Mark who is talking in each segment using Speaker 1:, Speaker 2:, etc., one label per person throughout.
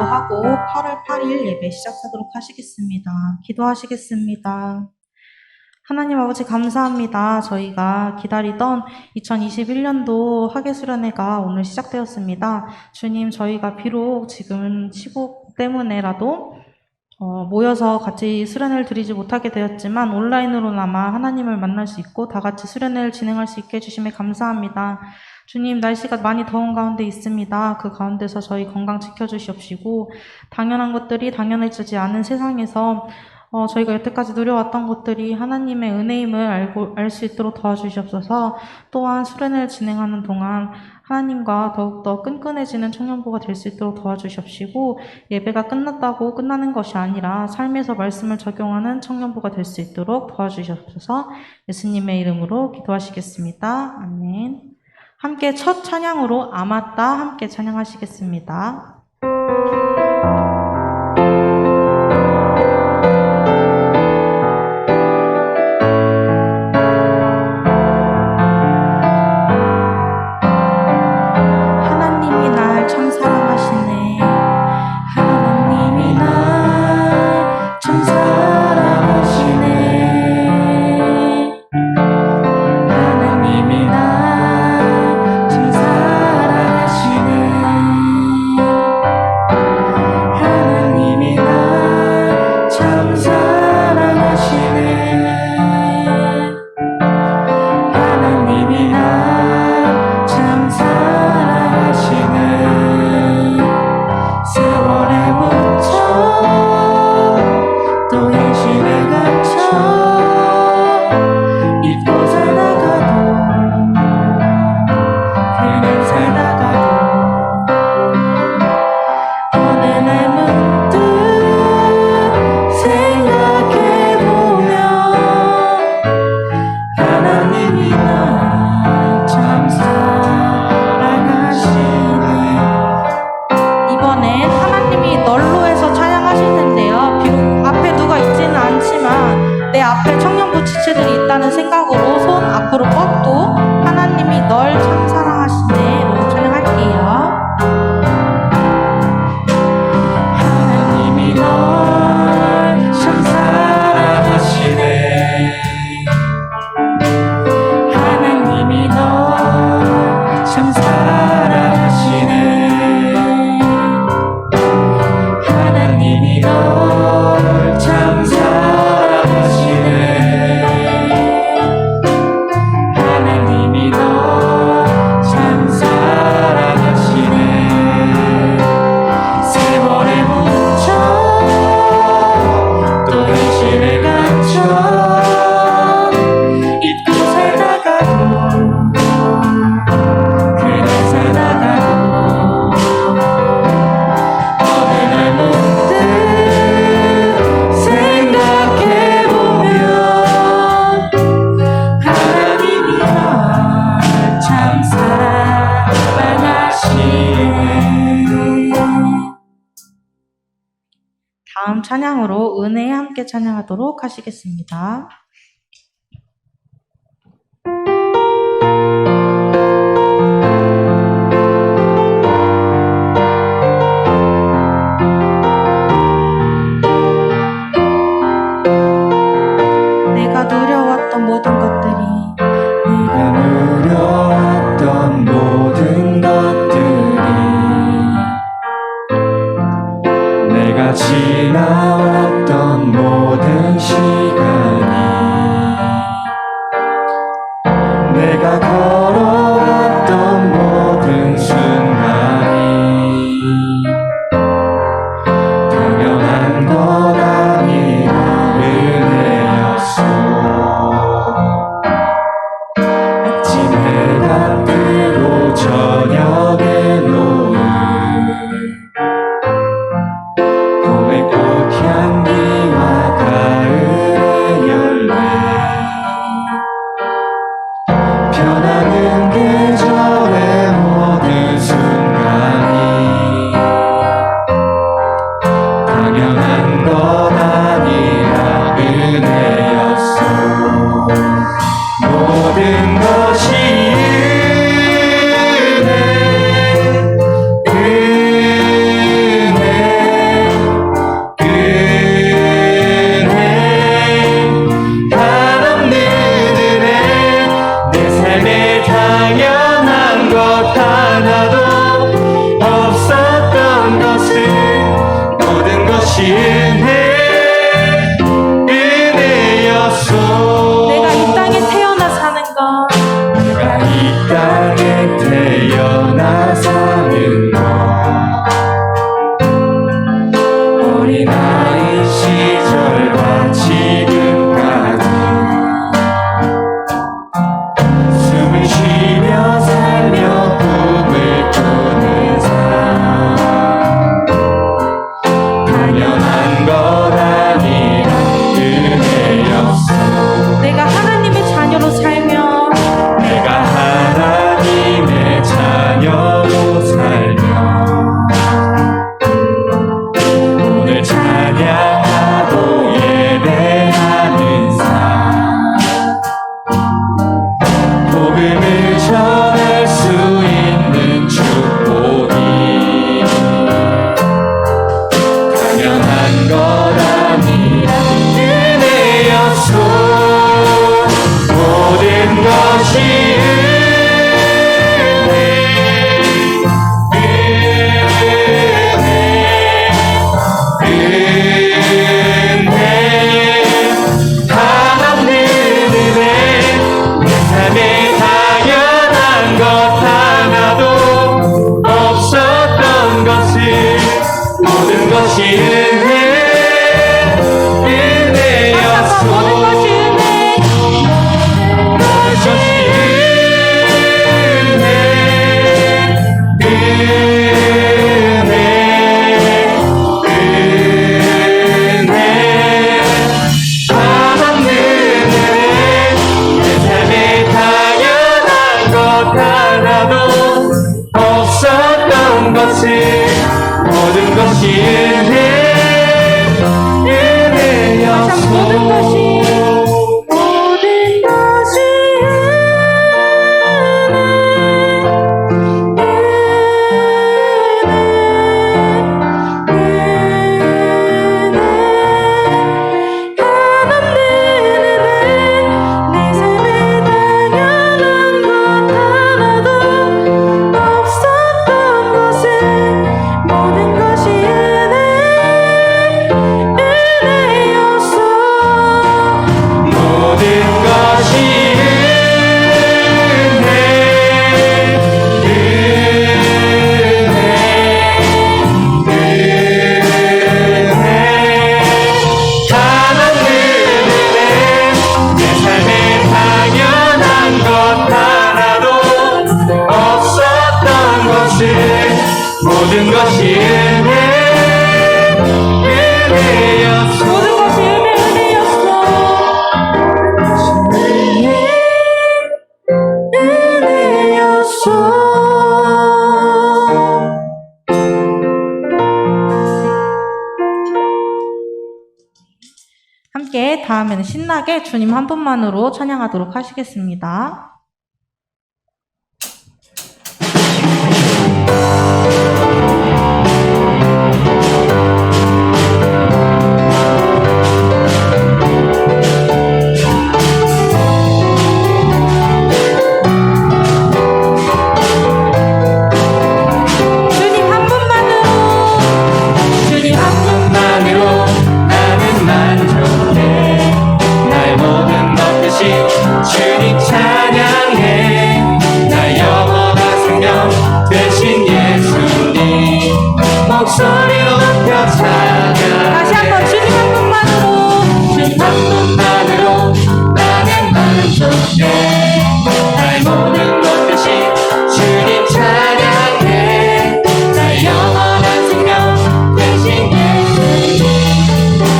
Speaker 1: 기도하고 8월 8일 예배 시작하도록 하시겠습니다. 기도하시겠습니다. 하나님 아버지 감사합니다. 저희가 기다리던 2021년도 학예수련회가 오늘 시작되었습니다. 주님, 저희가 비록 지금 시국 때문에라도 모여서 같이 수련회를 드리지 못하게 되었지만 온라인으로나마 하나님을 만날 수 있고 다 같이 수련회를 진행할 수 있게 해주심에 감사합니다. 주님, 날씨가 많이 더운 가운데 있습니다. 그 가운데서 저희 건강 지켜주시옵시고 당연한 것들이 당연해지지 않은 세상에서 저희가 여태까지 누려왔던 것들이 하나님의 은혜임을 알 수 있도록 도와주시옵소서. 또한 수련회를 진행하는 동안 하나님과 더욱더 끈끈해지는 청년부가 될 수 있도록 도와주시옵시고 예배가 끝났다고 끝나는 것이 아니라 삶에서 말씀을 적용하는 청년부가 될 수 있도록 도와주시옵소서. 예수님의 이름으로 기도하시겠습니다. 아멘. 함께 첫 찬양으로 아맞다 함께 찬양하시겠습니다. 다음 찬양으로 은혜에 함께 찬양하도록 하시겠습니다. 내가 누려왔던 모든 것들이
Speaker 2: 내가 지나왔던 모든 시간이 내가 걸어왔던 모든 순간이 당연한 건 아니라 은혜였어. 아침 해가 뜨고 저녁에 노을 봄의 꽃향기와 가을의 열매 변하는 계절의 모든 순간이 당연한 건 아니라 은혜였어. 모든 것이 은혜 모든 것이 은혜 하나님의 은혜 내 삶에 당연한 것 하나도 없었던 것을 모든 것이 은혜였소 모든 것이 은혜였소 모든 것이 은혜였소
Speaker 1: 함께 다음에는 신나게 주님 한 분만으로 찬양하도록 하시겠습니다.
Speaker 2: 주님 찬양해 나 영원한 생명 되신 예수님 목소리 높여 찬양
Speaker 1: 다시 한번 주님 한 분만으로
Speaker 2: 주님 한 분만으로 나는 만족해 나의 모든 것 되신 주님 찬양해 나 영원한 생명 되신 예수님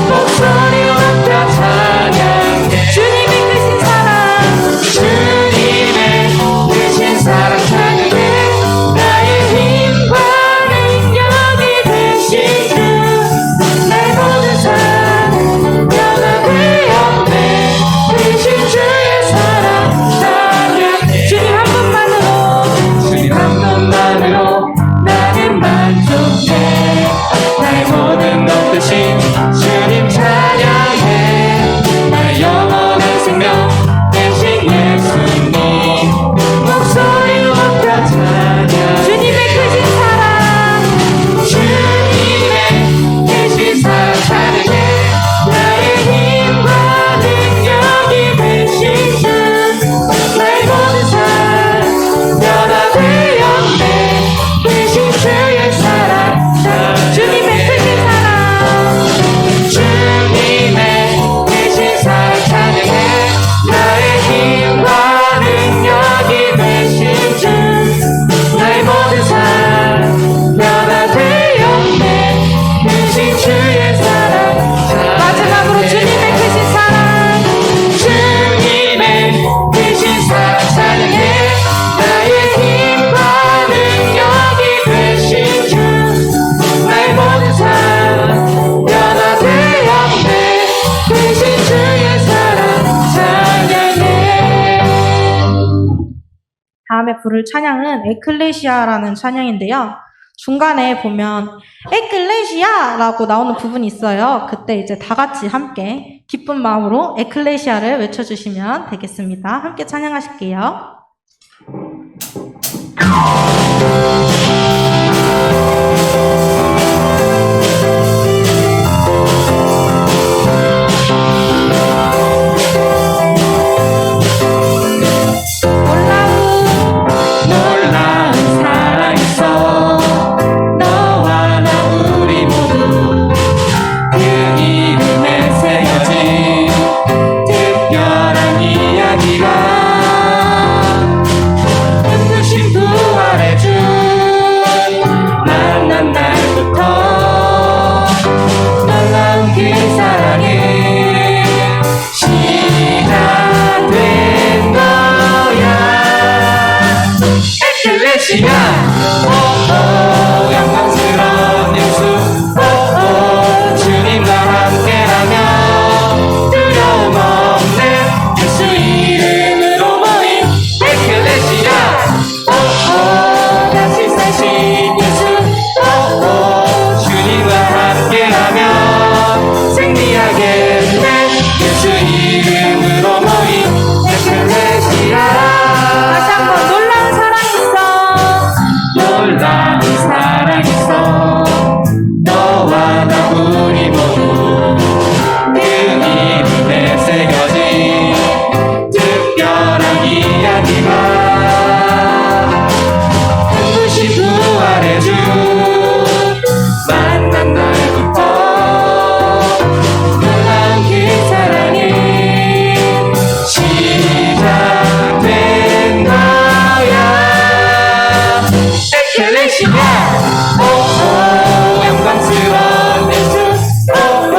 Speaker 2: 목소리 높여 찬양해
Speaker 1: 주님의 크신 사랑
Speaker 2: 주님의 크신 사랑 찬양해 나의 힘과 능력이 되신 주 내 모든 삶 변화되었네 크신 주의 사랑 찬양해
Speaker 1: 주님 한 분만으로
Speaker 2: 주님 한 분만으로 나는 만족해 나의 모든 것 되신 주님 찬양해 나의 영원한 생명 되신 예수님 목소리 높여 찬양
Speaker 1: 주님의 크신 사랑
Speaker 2: 주님의 크신 사랑 찬양해 나의 힘과 능력이 되신 주 나의 모든 삶 변화되었네 크신 주의 사랑
Speaker 1: 주님의 크신 사랑
Speaker 2: 주님의 크신 사랑 찬양해 나의 힘과 능력이 되신 주 나의 모든 삶 변화되었네 크신 주의 사랑
Speaker 1: 마지막으로 주님의 크신 사랑
Speaker 2: 주님의 크신 사랑 찬양해 나의 힘과 능력이 되신 주 나의 모든 삶 변화되었네 크신 주의 사랑 찬양해
Speaker 1: 다음에 부를 찬양은 에클레시아라는 찬양인데요. 중간에 보면 에클레시아라고 나오는 부분이 있어요. 그때 이제 다 같이 함께 기쁜 마음으로 에클레시아를 외쳐주시면 되겠습니다. 함께 찬양하실게요.
Speaker 2: 놀라운 사랑 있어 너와 나 우리 모두 그 이름에 새겨진 특별한 이야기가 눈부신 부활의 주 만난 날부터 놀라운 그 사랑이 시작된 거야. 에클레시아 오오 영광스러운 예수 오오 주님과 함께라면 두려움 없는 예수 이름으로 모인 에클레시아 오오 다시 사신 예수 오오 주님과 함께라면 승리하겠네 예수 이름으로 모인 에클레시아.
Speaker 1: 다시 한번 놀라운 사랑 있어.
Speaker 2: 놀라운 사랑 있어 너와 나 우리 모두 그 이름에 새겨진 특별한 이야기가 눈부신 부활의 주 만난 날부터 놀라운 그 사랑이 시작된 거야. 에클레시아 오오 영광스러운 예수 오오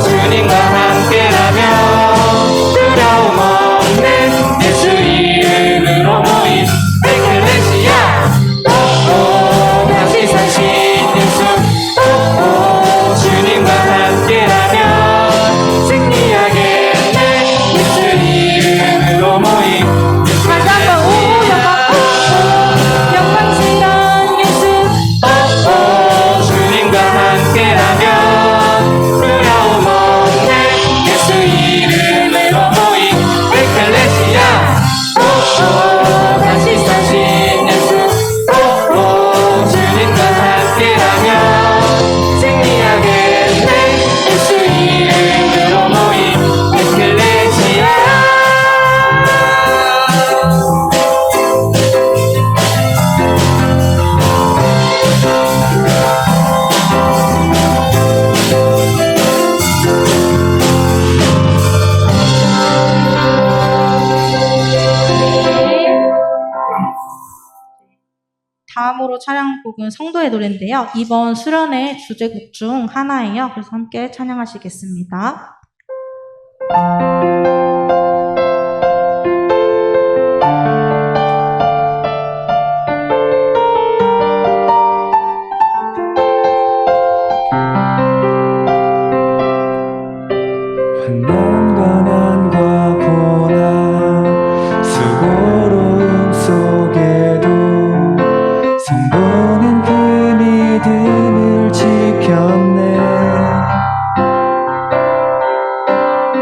Speaker 2: 주님과 함께라면 두려움 없는 예수 이름으로 모인 에클레시아 오오 다시 사신 예수 오오 주님과 함께라면 승리하겠네 예수 이름으로 모인
Speaker 1: 다시 한번 오 영광스러운 예수.
Speaker 2: 오오 주님과 함께라면 두려움 없네 예수 이름으로 모인 에클레시아 오오 다시 사신 예수 오오 주님과 함께라면 승리하겠네 예수 이름으로 모인 에클레시아.
Speaker 1: 다음으로 찬양곡은 성도의 노래인데요. 이번 수련회 주제곡 중 하나예요. 그래서 함께 찬양하시겠습니다.
Speaker 2: 환난과 고난 수고로움 속에도 성도는 그 믿음을 지켰네.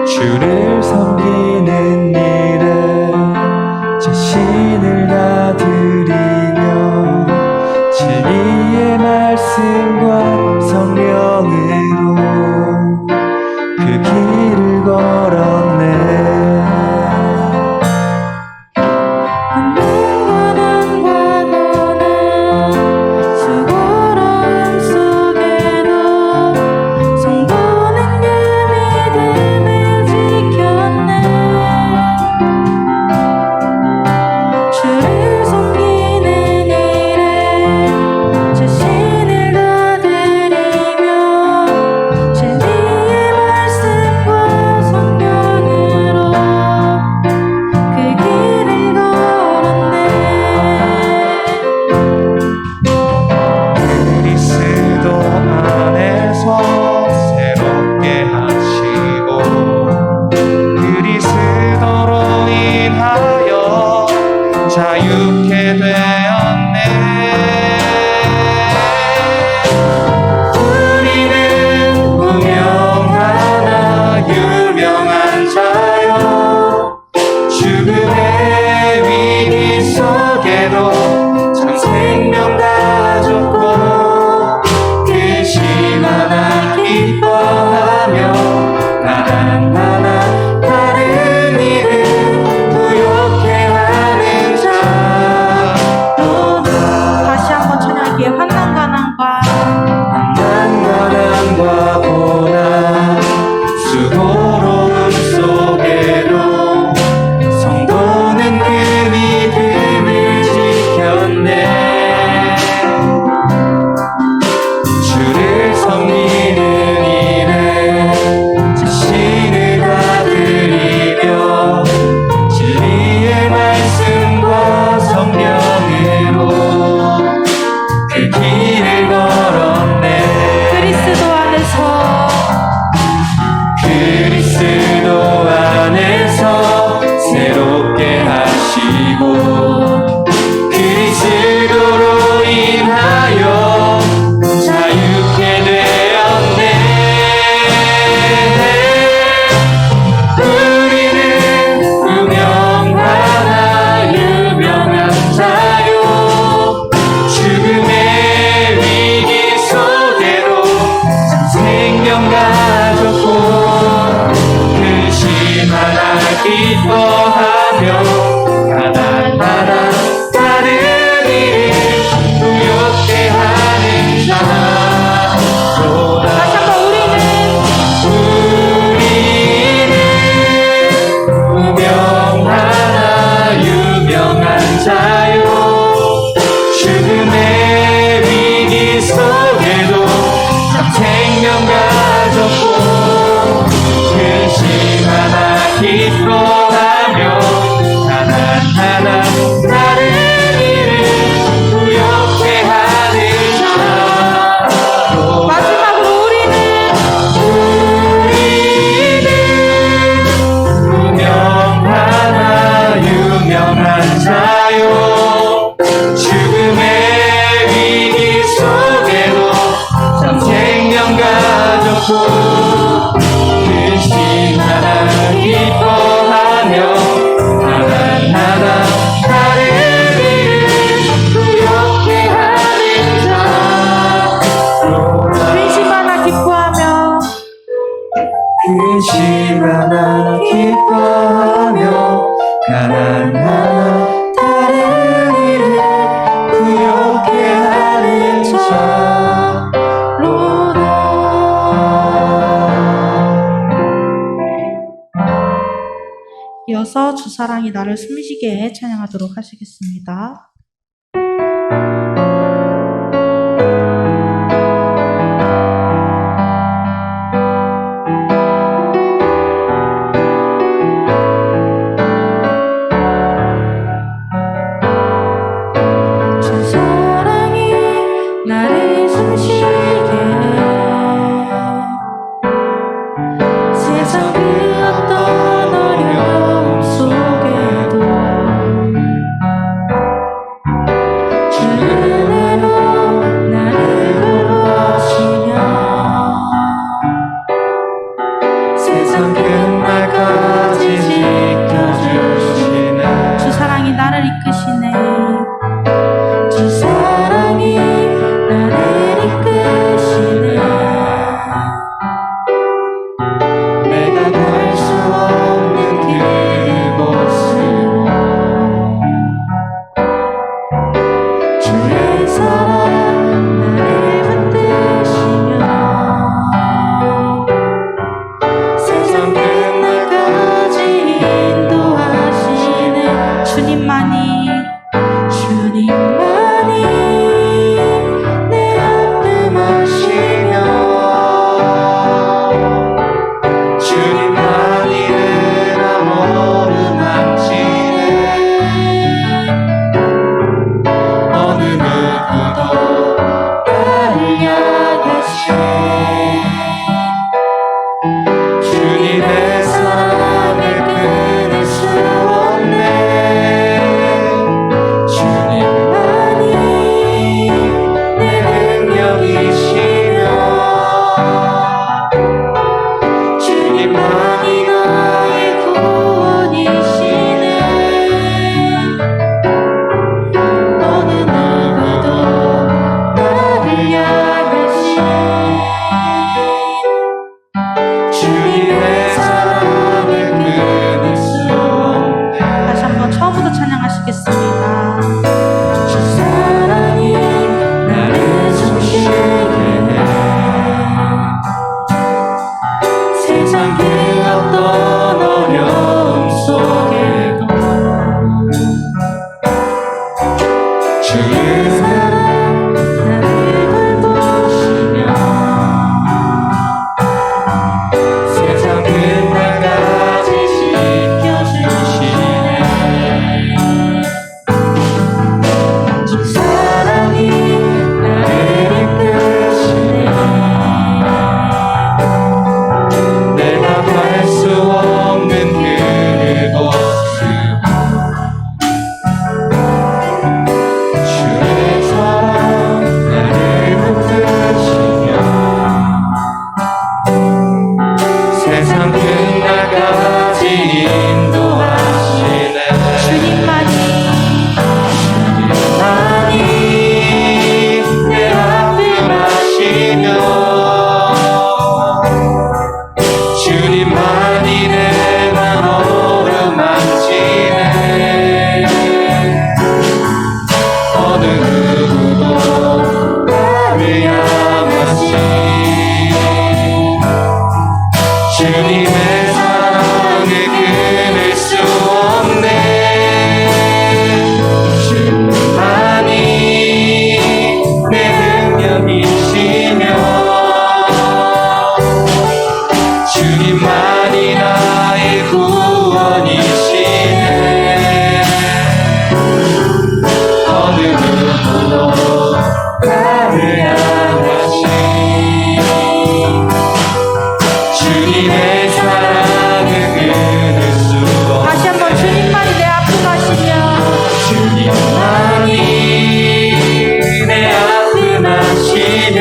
Speaker 2: 주를 섬기는 일에 자신을 다 드리며 진리의 말씀과 성령으로 그 길을 걸었네. 자유케 되었네. 근심 하나 기뻐하며 하나하나 다른 일을 부욕해 하는 자로다.
Speaker 1: 근심 하나 기뻐하며
Speaker 2: 근심 하나 기뻐하며 가난하나 다른 일을 부욕해 하는 자로다.
Speaker 1: 이어서 주 사랑이 나를 숨쉬게 찬양하도록 하시겠습니다. 주 사랑이 나를 숨쉬게 세상 그 어떤 어려움 속에도 주 은혜로 나를 돌보시며
Speaker 2: 세상 끝날까지 지켜주시네.
Speaker 1: 주 사랑이 나를 이끄시네.
Speaker 2: 주 사랑이 나를 이끄시네. 내가 갈 수 없는 그곳으로
Speaker 1: 주의 사랑 나를 붙드시며 세상 끝날까지 인도하시네. 주님만이 내 앞을 마시며
Speaker 2: 주님만이 내 맘을 만지네. 어느 누구도 나를 향하신 주님의 사랑을 끊을 수 없네. 주님만이 내 능력이시며
Speaker 1: 주님만이 나의 구원이시네. 어느 누구도 나를 향하신
Speaker 2: 주님의 사랑을 끊을 수 없네.
Speaker 1: 다시 한번 처음부터 찬양하시겠습니다.
Speaker 2: 주 사랑이 나를 숨쉬게 해. 세상 그 어떤 어려움 속에도 주의 사랑
Speaker 1: 나를 돌보시며
Speaker 2: 세상 끝날까지 지켜주시네. 주 사랑이 나를 이끄시네. 내가 갈 수 없는 그곳으로 주의 사랑 나를 붙드시며 세상 끝날까지 인도하시네. 주님만이 내 앞을 마시며 주님만이 내 맘을 만지네. 어느 누구도 나를 향하신 주님의 사랑을 끊을 수 없네. 주님만이 내 능력이시며 주님만이 나의 구원이시네. 어느 누구도 나를 향하신 주님의 사랑을 끊을 수 없네.
Speaker 1: 다시 한번 주님만이 내 앞을 가시며
Speaker 2: 주님만이 내 앞을 마시며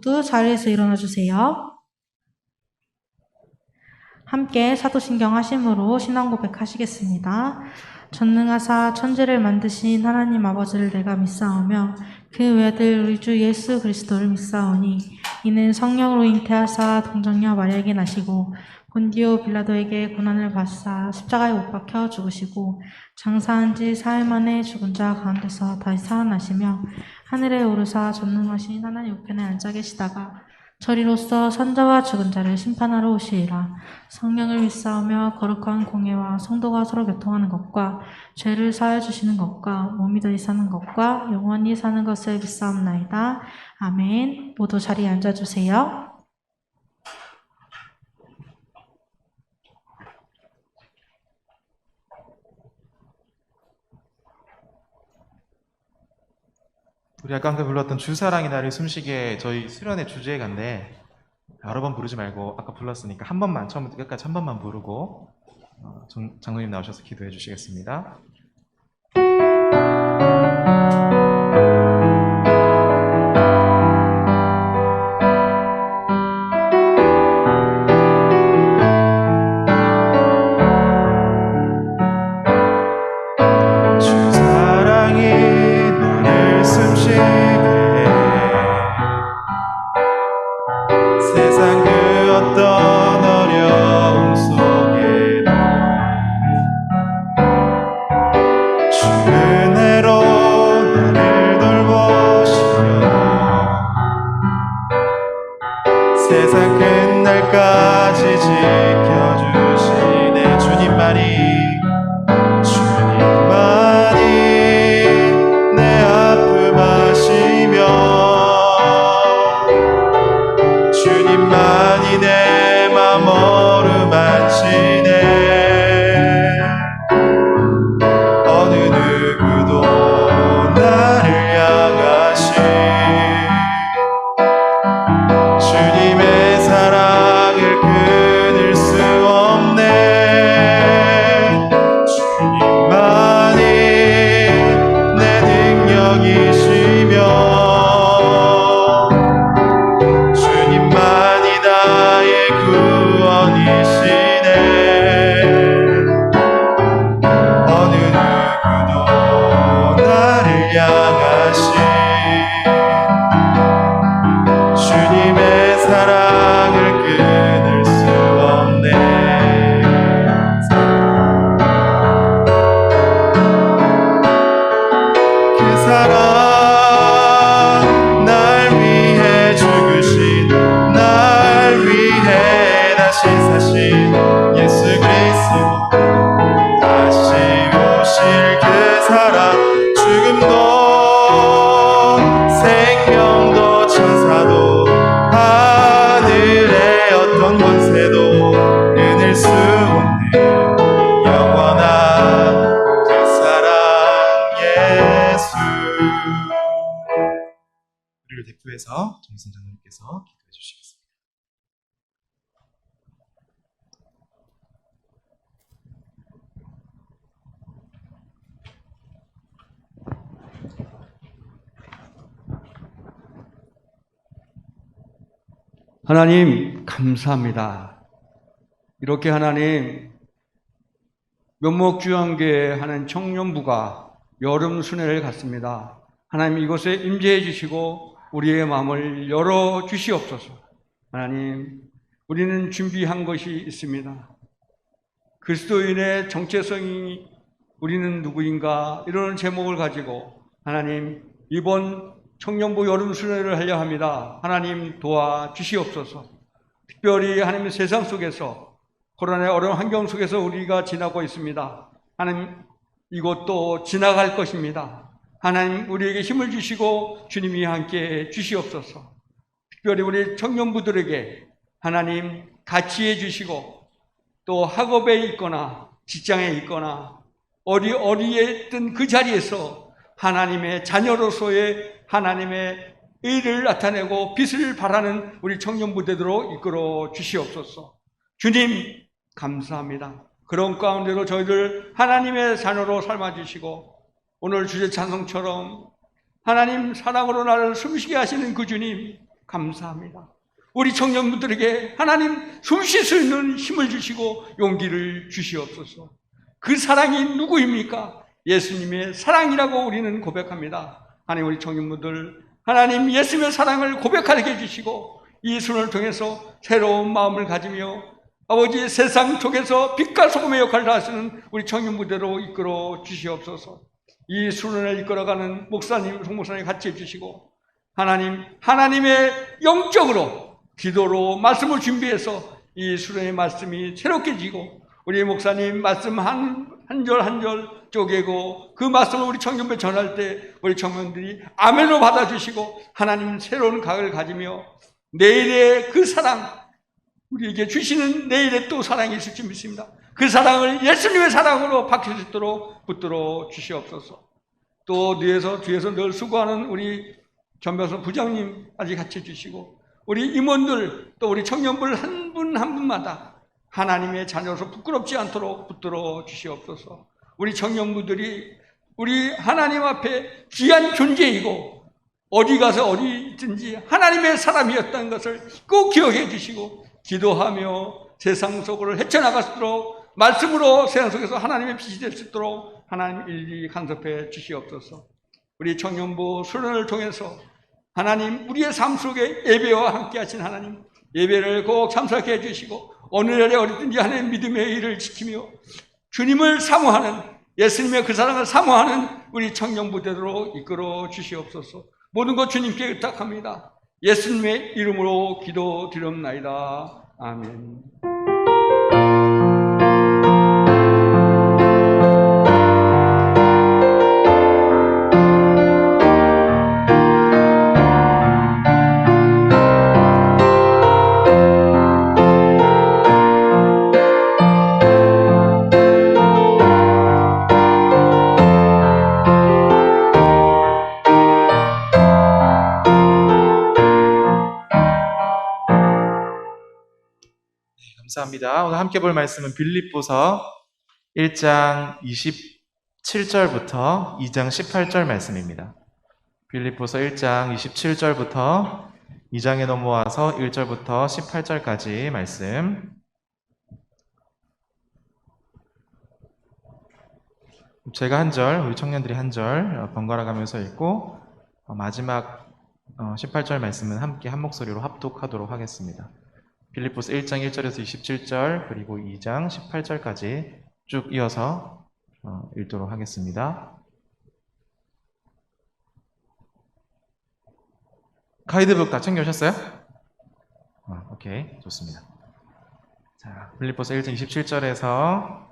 Speaker 1: 모두 자리에서 일어나 주세요. 함께 사도신경 하심으로 신앙 고백하시겠습니다. 전능하사 천지를 만드신 하나님 아버지를 내가 믿사오며 그 외아들 우리 주 예수 그리스도를 믿사오니 이는 성령으로 잉태하사 동정녀 마리아에게 나시고 본디오 빌라도에게 고난을 받사 십자가에 못 박혀 죽으시고 장사한 지 사흘 만에 죽은 자 가운데서 다시 살아나시며 하늘에 오르사 전능하신 하나님 우편에 앉아 계시다가 저리로서 산자와 죽은 자를 심판하러 오시리라. 성령을 믿사오며 거룩한 공예와 성도가 서로 교통하는 것과 죄를 사하여 주시는 것과 몸이 되이 사는 것과 영원히 사는 것을 믿사옵나이다. 아멘. 모두 자리에 앉아주세요.
Speaker 3: 우리 아까 함께 불렀던 주사랑이 나를 숨쉬게 저희 수련의 주제가인데 여러 번 부르지 말고 아까 불렀으니까 한 번만 처음부터 끝까지 한 번만 부르고 장로님 나오셔서 기도해 주시겠습니다. 세상 그 어떤 어려움 속에도 주 은혜로 나를 돌보시며 세상 끝날까지 지켜주시네. 주님만이 내 아픔 아시며 주님만이 내 맘 어루만지네. 어느 누구도 나를 향하신 주님의 사랑을 끊을 수 없네. 주님만이 내 능력이시며 주님만이 나의 구원이시네. 어느 누구도 나를 향하신 주님의 사랑을 끊을 수 없네. 그 사랑 날 위해 죽으신 날 위해 다시 사신 예수 그리스도 다시 오실 그 사랑 죽음도 생명도 천사도 하늘의 어떤 권세도 끊을 수 없는 영원한 그 사랑 예수. 우리를 대표해서 정선 장로님께서 기도해 주시겠습니다.
Speaker 4: 하나님 감사합니다. 이렇게 하나님 면목주양교회 하는 청년부가 여름 순회를 갔습니다. 하나님 이곳에 임재해 주시고 우리의 마음을 열어 주시옵소서. 하나님 우리는 준비한 것이 있습니다. 그리스도인의 정체성이 우리는 누구인가 이런 제목을 가지고 하나님 이번 청년부 여름 순회를 하려 합니다. 하나님 도와 주시옵소서. 특별히 하나님 세상 속에서 코로나의 어려운 환경 속에서 우리가 지나고 있습니다. 하나님 이것도 지나갈 것입니다. 하나님 우리에게 힘을 주시고 주님이 함께 주시옵소서. 특별히 우리 청년부들에게 하나님 같이 해주시고 또 학업에 있거나 직장에 있거나 어디에 있든 그 자리에서 하나님의 자녀로서의 하나님의 의를 나타내고 빛을 발하는 우리 청년부대로 이끌어 주시옵소서. 주님 감사합니다. 그런 가운데로 저희들 하나님의 자녀로 삶아주시고 오늘 주제 찬송처럼 하나님 사랑으로 나를 숨쉬게 하시는 그 주님 감사합니다. 우리 청년분들에게 하나님 숨 쉴 수 있는 힘을 주시고 용기를 주시옵소서. 그 사랑이 누구입니까? 예수님의 사랑이라고 우리는 고백합니다. 하나님, 우리 청년분들 하나님 예수님의 사랑을 고백하게 해주시고 이 수련을 통해서 새로운 마음을 가지며 아버지 세상 속에서 빛과 소금의 역할을 하시는 우리 청년부대로 이끌어 주시옵소서. 이 수련을 이끌어가는 목사님, 송목사님 같이 해주시고 하나님, 하나님의 영적으로 기도로 말씀을 준비해서 이 수련의 말씀이 새롭게 지고 우리 목사님 말씀 한 절 한 절 쪼개고 그 말씀을 우리 청년부에 전할 때 우리 청년들이 아멘으로 받아주시고 하나님 새로운 각을 가지며 내일의 그 사랑, 우리에게 주시는 내일의 또 사랑이 있을 줄 믿습니다. 그 사랑을 예수님의 사랑으로 바뀔 수 있도록 붙들어 주시옵소서. 또 뒤에서 늘 수고하는 우리 전병선 부장님 아직 같이 해주시고 우리 임원들 또 우리 청년들 한 분 한 분마다 하나님의 자녀로서 부끄럽지 않도록 붙들어 주시옵소서. 우리 청년부들이 우리 하나님 앞에 귀한 존재이고 어디 가서 어디든지 하나님의 사람이었다는 것을 꼭 기억해 주시고 기도하며 세상 속으로 헤쳐나갈 수 있도록 말씀으로 세상 속에서 하나님의 빛이 될 수 있도록 하나님 일일이 간섭해 주시옵소서. 우리 청년부 수련을 통해서 하나님 우리의 삶 속에 예배와 함께 하신 하나님 예배를 꼭 참석해 주시고 오늘날에 어디든지 하나님 믿음의 일을 지키며 주님을 사모하는 예수님의 그 사랑을 사모하는 우리 청년부대로 이끌어 주시옵소서. 모든 것 주님께 의탁합니다. 예수님의 이름으로 기도드렸나이다. 아멘.
Speaker 3: 감사합니다. 오늘 함께 볼 말씀은 빌립보서 1장 27절부터 2장 18절 말씀입니다. 빌립보서 1장 27절부터 2장에 넘어와서 1절부터 18절까지 말씀. 제가 한 절, 우리 청년들이 한 절 번갈아 가면서 읽고 마지막 18절 말씀은 함께 한 목소리로 합독하도록 하겠습니다. 빌립보서 1장 1절에서 27절 그리고 2장 18절까지 쭉 이어서 읽도록 하겠습니다. 가이드북 다 챙겨오셨어요? 오케이, 좋습니다. 자, 빌립보서 1장 27절에서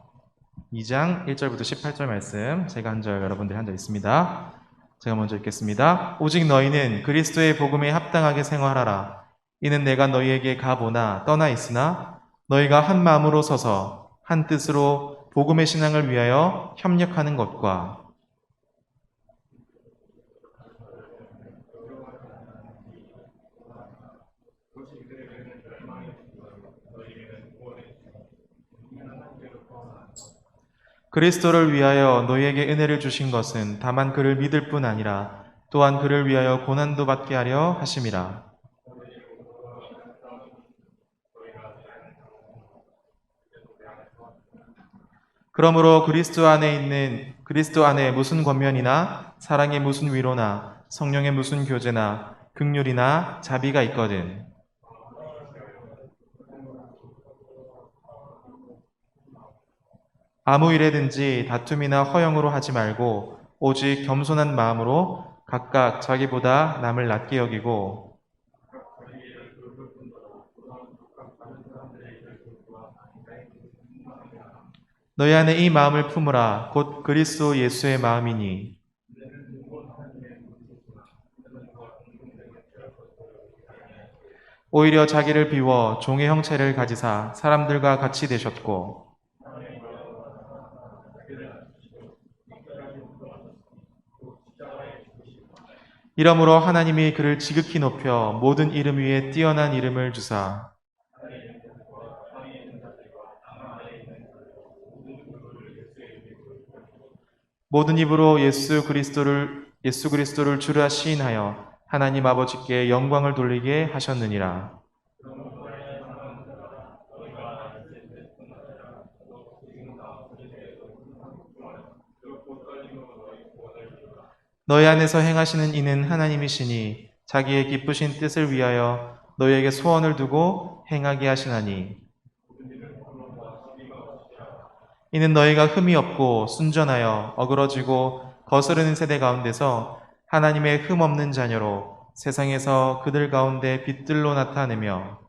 Speaker 3: 2장 1절부터 18절 말씀 제가 한 절, 여러분들이 한 절 있습니다. 제가 먼저 읽겠습니다. 오직 너희는 그리스도의 복음에 합당하게 생활하라. 이는 내가 너희에게 가보나 떠나 있으나 너희가 한 마음으로 서서 한 뜻으로 복음의 신앙을 위하여 협력하는 것과 그리스도를 위하여 너희에게 은혜를 주신 것은 다만 그를 믿을 뿐 아니라 또한 그를 위하여 고난도 받게 하려 하심이라. 그러므로 그리스도 안에 무슨 권면이나 사랑의 무슨 위로나 성령의 무슨 교제나 긍휼이나 자비가 있거든. 아무 일에든지 다툼이나 허영으로 하지 말고 오직 겸손한 마음으로 각각 자기보다 남을 낮게 여기고 너희 안에 이 마음을 품으라. 곧 그리스도 예수의 마음이니 오히려 자기를 비워 종의 형체를 가지사 사람들과 같이 되셨고 이러므로 하나님이 그를 지극히 높여 모든 이름 위에 뛰어난 이름을 주사 모든 입으로 예수 그리스도를 주라 시인하여 하나님 아버지께 영광을 돌리게 하셨느니라. 너희 안에서 행하시는 이는 하나님이시니 자기의 기쁘신 뜻을 위하여 너희에게 소원을 두고 행하게 하시나니 이는 너희가 흠이 없고 순전하여 어그러지고 거스르는 세대 가운데서 하나님의 흠 없는 자녀로 세상에서 그들 가운데 빛들로 나타내며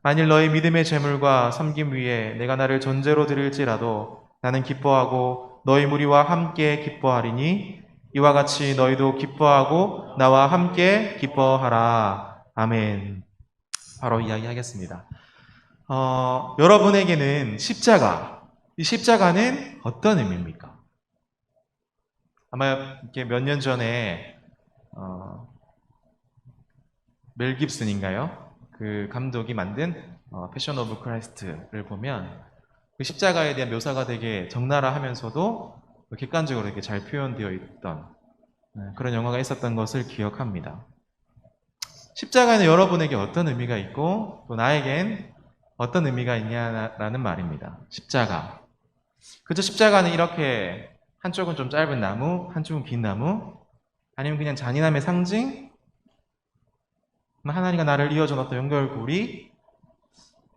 Speaker 3: 만일 너희 믿음의 재물과 섬김 위에 내가 나를 전제로 드릴지라도 나는 기뻐하고 너희 무리와 함께 기뻐하리니 이와 같이 너희도 기뻐하고 나와 함께 기뻐하라. 아멘. 바로 이야기하겠습니다. 여러분에게는 이 십자가는 어떤 의미입니까? 아마 이렇게 몇 년 전에 멜 깁슨인가요? 그 감독이 만든 패션 오브 크라이스트를 보면 그 십자가에 대한 묘사가 되게 적나라하면서도 객관적으로 이렇게 잘 표현되어 있던 그런 영화가 있었던 것을 기억합니다. 십자가는 여러분에게 어떤 의미가 있고 또 나에겐 어떤 의미가 있냐라는 말입니다. 십자가. 그저 십자가는 이렇게 한쪽은 좀 짧은 나무, 한쪽은 긴 나무, 아니면 그냥 잔인함의 상징? 하나님과 나를 이어준 어떤 연결고리?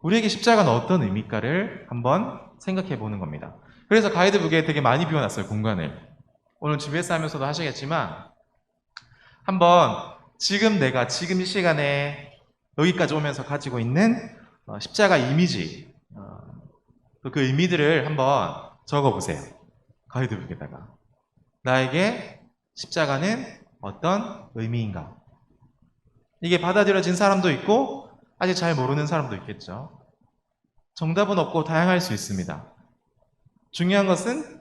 Speaker 3: 우리에게 십자가는 어떤 의미일까를 한번 생각해 보는 겁니다. 그래서 가이드북에 되게 많이 비워놨어요, 공간을. 오늘 GBS 하면서도 하시겠지만 한번 내가 지금 이 시간에 여기까지 오면서 가지고 있는 십자가 이미지, 또 그 의미들을 한번 적어보세요. 가이드북에다가. 나에게 십자가는 어떤 의미인가? 이게 받아들여진 사람도 있고 아직 잘 모르는 사람도 있겠죠. 정답은 없고 다양할 수 있습니다. 중요한 것은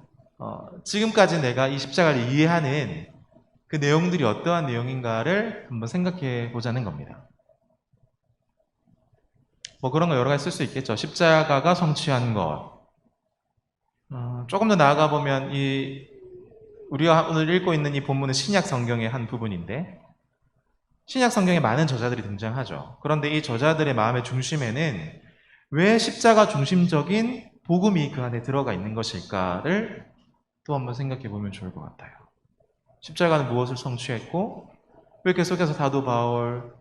Speaker 3: 지금까지 내가 이 십자가를 이해하는 그 내용들이 어떠한 내용인가를 한번 생각해 보자는 겁니다. 뭐 그런 거 여러 가지 쓸 수 있겠죠. 십자가가 성취한 것. 조금 더 나아가 보면 우리가 오늘 읽고 있는 이 본문은 신약 성경의 한 부분인데 신약 성경에 많은 저자들이 등장하죠. 그런데 이 저자들의 마음의 중심에는 왜 십자가 중심적인 복음이 그 안에 들어가 있는 것일까를 또 한번 생각해 보면 좋을 것 같아요. 십자가는 무엇을 성취했고 왜 계속해서 사도 바울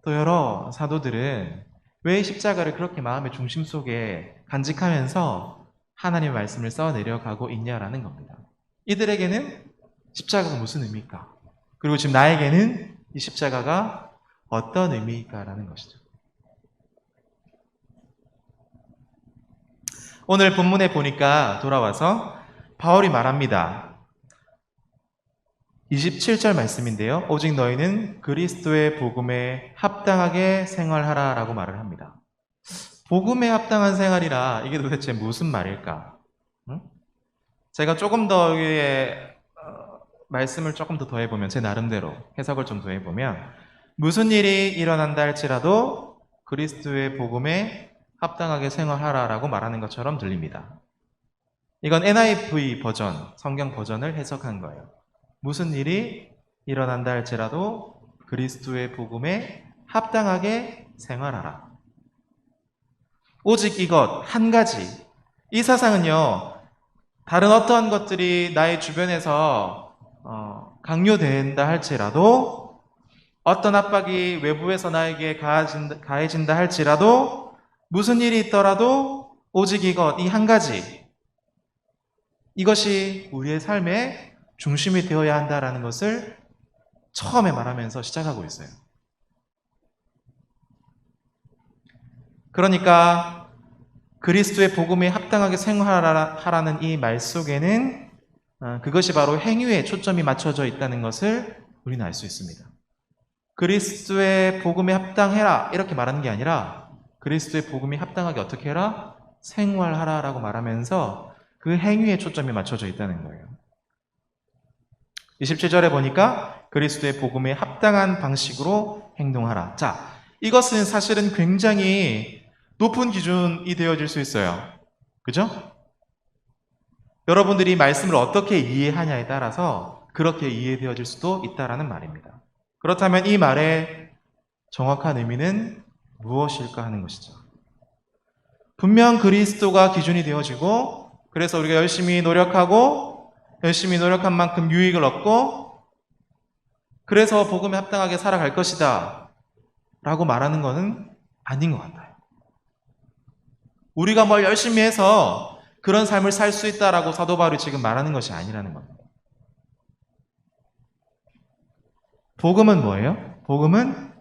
Speaker 3: 또 여러 사도들은 왜 십자가를 그렇게 마음의 중심 속에 간직하면서 하나님의 말씀을 써내려가고 있냐라는 겁니다. 이들에게는 십자가가 무슨 의미일까? 그리고 지금 나에게는 이 십자가가 어떤 의미일까라는 것이죠. 오늘 본문에 보니까 돌아와서 바울이 말합니다. 27절 말씀인데요. 오직 너희는 그리스도의 복음에 합당하게 생활하라 라고 말을 합니다. 복음에 합당한 생활이라 이게 도대체 무슨 말일까? 제가 조금 더 위에 말씀을 조금 더 더해보면 제 나름대로 해석을 좀 더해보면 무슨 일이 일어난다 할지라도 그리스도의 복음에 합당하게 생활하라 라고 말하는 것처럼 들립니다. 이건 NIV 버전, 성경 버전을 해석한 거예요. 무슨 일이 일어난다 할지라도 그리스도의 복음에 합당하게 생활하라. 오직 이것 한 가지. 이 사상은요, 다른 어떠한 것들이 나의 주변에서 강요된다 할지라도 어떤 압박이 외부에서 나에게 가해진다 할지라도 무슨 일이 있더라도 오직 이것, 이 한 가지. 이것이 우리의 삶의 중심이 되어야 한다라는 것을 처음에 말하면서 시작하고 있어요. 그러니까 그리스도의 복음에 합당하게 생활하라는 이 말 속에는 그것이 바로 행위에 초점이 맞춰져 있다는 것을 우리는 알 수 있습니다. 그리스도의 복음에 합당해라 이렇게 말하는 게 아니라 그리스도의 복음에 합당하게 어떻게 해라? 생활하라라고 말하면서 그 행위에 초점이 맞춰져 있다는 거예요. 27절에 보니까 그리스도의 복음에 합당한 방식으로 행동하라. 자, 이것은 사실은 굉장히 높은 기준이 되어질 수 있어요. 그죠? 여러분들이 말씀을 어떻게 이해하냐에 따라서 그렇게 이해되어질 수도 있다라는 말입니다. 그렇다면 이 말의 정확한 의미는 무엇일까 하는 것이죠. 분명 그리스도가 기준이 되어지고, 그래서 우리가 열심히 노력하고 열심히 노력한 만큼 유익을 얻고, 그래서 복음에 합당하게 살아갈 것이다 라고 말하는 것은 아닌 것 같아요. 우리가 뭘 열심히 해서 그런 삶을 살 수 있다라고 사도 바울이 지금 말하는 것이 아니라는 겁니다. 복음은 뭐예요? 복음은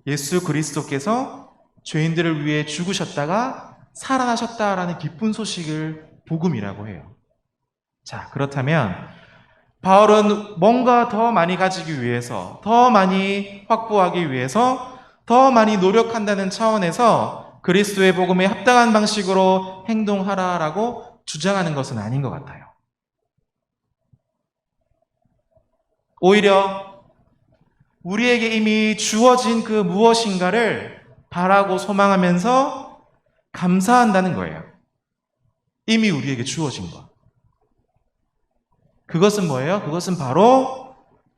Speaker 3: 예수 그리스도께서 죄인들을 위해 죽으셨다가 살아나셨다라는 기쁜 소식을 복음이라고 해요. 자, 그렇다면 바울은 뭔가 더 많이 가지기 위해서, 더 많이 확보하기 위해서, 더 많이 노력한다는 차원에서 그리스도의 복음에 합당한 방식으로 행동하라라고 주장하는 것은 아닌 것 같아요. 오히려 우리에게 이미 주어진 그 무엇인가를 바라고 소망하면서 감사한다는 거예요. 이미 우리에게 주어진 것. 그것은 뭐예요? 그것은 바로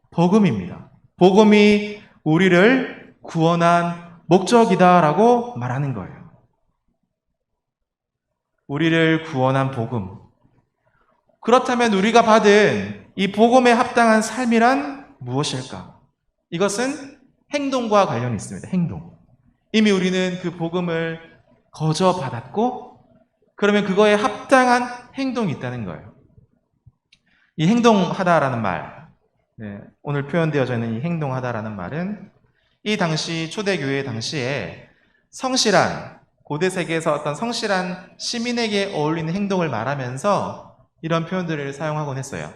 Speaker 3: 복음입니다. 복음이 우리를 구원한 목적이다라고 말하는 거예요. 우리를 구원한 복음. 그렇다면 우리가 받은 이 복음에 합당한 삶이란 무엇일까? 이것은 행동과 관련이 있습니다. 행동. 이미 우리는 그 복음을 거저 받았고, 그러면 그거에 합당한 행동이 있다는 거예요. 이 행동하다라는 말, 오늘 표현되어져 있는 이 행동하다라는 말은 이 당시 초대교회 당시에 성실한, 고대 세계에서 어떤 성실한 시민에게 어울리는 행동을 말하면서 이런 표현들을 사용하곤 했어요.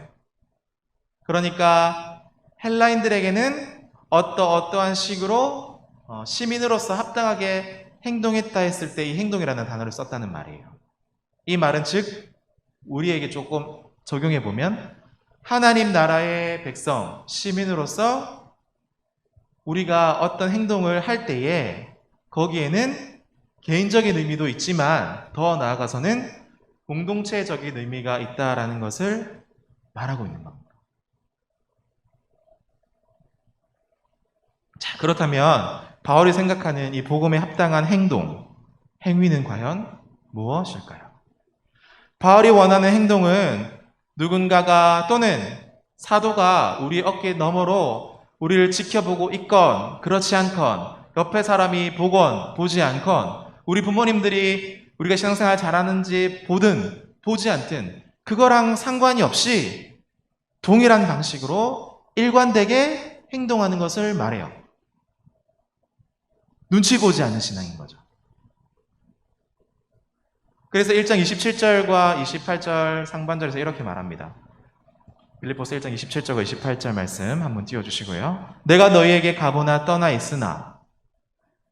Speaker 3: 그러니까 헬라인들에게는 어떠한 식으로 시민으로서 합당하게 행동했다 했을 때 이 행동이라는 단어를 썼다는 말이에요. 이 말은 즉 우리에게 조금 적용해 보면 하나님 나라의 백성, 시민으로서 우리가 어떤 행동을 할 때에 거기에는 개인적인 의미도 있지만 더 나아가서는 공동체적인 의미가 있다라는 것을 말하고 있는 겁니다. 자, 그렇다면 바울이 생각하는 이 복음에 합당한 행동, 행위는 과연 무엇일까요? 바울이 원하는 행동은 누군가가 또는 사도가 우리 어깨 너머로 우리를 지켜보고 있건 그렇지 않건, 옆에 사람이 보건 보지 않건, 우리 부모님들이 우리가 신앙생활 잘하는지 보든 보지 않든 그거랑 상관이 없이 동일한 방식으로 일관되게 행동하는 것을 말해요. 눈치 보지 않는 신앙인 거죠. 그래서 1장 27절과 28절 상반절에서 이렇게 말합니다. 빌립보서 1장 27절과 28절 말씀 한번 띄워주시고요. 내가 너희에게 가보나 떠나 있으나,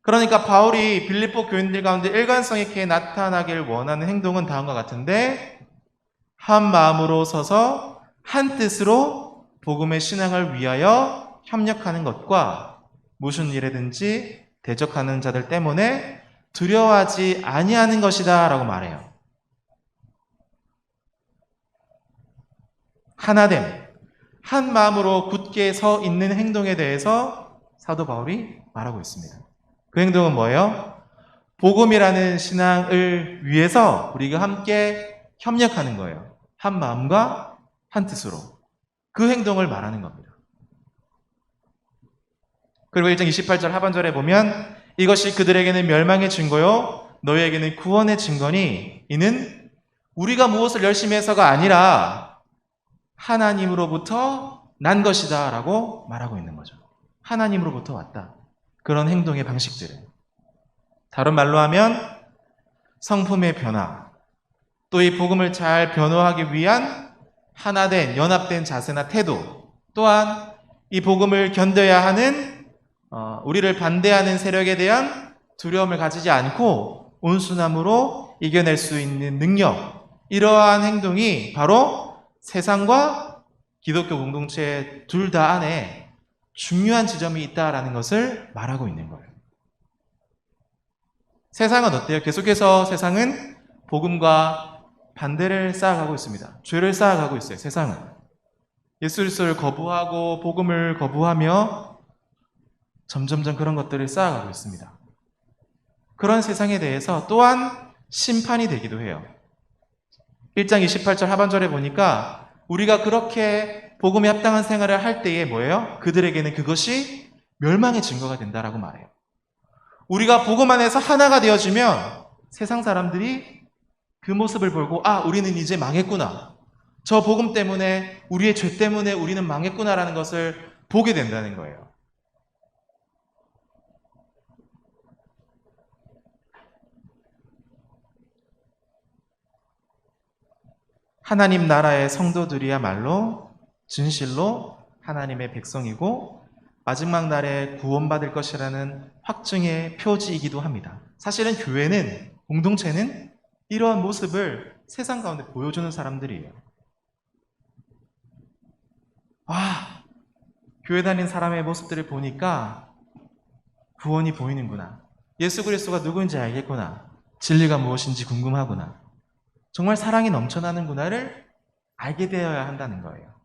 Speaker 3: 그러니까 바울이 빌립보 교인들 가운데 일관성 있게 나타나길 원하는 행동은 다음과 같은데, 한 마음으로 서서 한 뜻으로 복음의 신앙을 위하여 협력하는 것과 무슨 일에든지 대적하는 자들 때문에 두려워하지 아니하는 것이다 라고 말해요. 하나됨, 한 마음으로 굳게 서 있는 행동에 대해서 사도 바울이 말하고 있습니다. 그 행동은 뭐예요? 복음이라는 신앙을 위해서 우리가 함께 협력하는 거예요. 한 마음과 한 뜻으로. 그 행동을 말하는 겁니다. 그리고 1장 28절 하반절에 보면 이것이 그들에게는 멸망의 증거요 너희에게는 구원의 증거니 이는 우리가 무엇을 열심히 해서가 아니라 하나님으로부터 난 것이다 라고 말하고 있는 거죠. 하나님으로부터 왔다. 그런 행동의 방식들을. 다른 말로 하면 성품의 변화, 또 이 복음을 잘 변호하기 위한 하나된 연합된 자세나 태도, 또한 이 복음을 견뎌야 하는 우리를 반대하는 세력에 대한 두려움을 가지지 않고 온순함으로 이겨낼 수 있는 능력, 이러한 행동이 바로 세상과 기독교 공동체 둘 다 안에 중요한 지점이 있다라는 것을 말하고 있는 거예요. 세상은 어때요? 계속해서 세상은 복음과 반대를 쌓아가고 있습니다. 죄를 쌓아가고 있어요, 세상은. 예수 그리스도를 거부하고 복음을 거부하며 점점점 그런 것들을 쌓아가고 있습니다. 그런 세상에 대해서 또한 심판이 되기도 해요. 1장 28절 하반절에 보니까 우리가 그렇게 복음에 합당한 생활을 할 때에 뭐예요? 그들에게는 그것이 멸망의 증거가 된다라고 말해요. 우리가 복음 안에서 하나가 되어지면 세상 사람들이 그 모습을 보고 우리는 이제 망했구나. 저 복음 때문에 우리의 죄 때문에 우리는 망했구나라는 것을 보게 된다는 거예요. 하나님 나라의 성도들이야말로 진실로 하나님의 백성이고 마지막 날에 구원받을 것이라는 확증의 표지이기도 합니다. 사실은 교회는, 공동체는 이러한 모습을 세상 가운데 보여주는 사람들이에요. 교회 다니는 사람의 모습들을 보니까 구원이 보이는구나. 예수 그리스도가 누구인지 알겠구나. 진리가 무엇인지 궁금하구나. 정말 사랑이 넘쳐나는구나를 알게 되어야 한다는 거예요.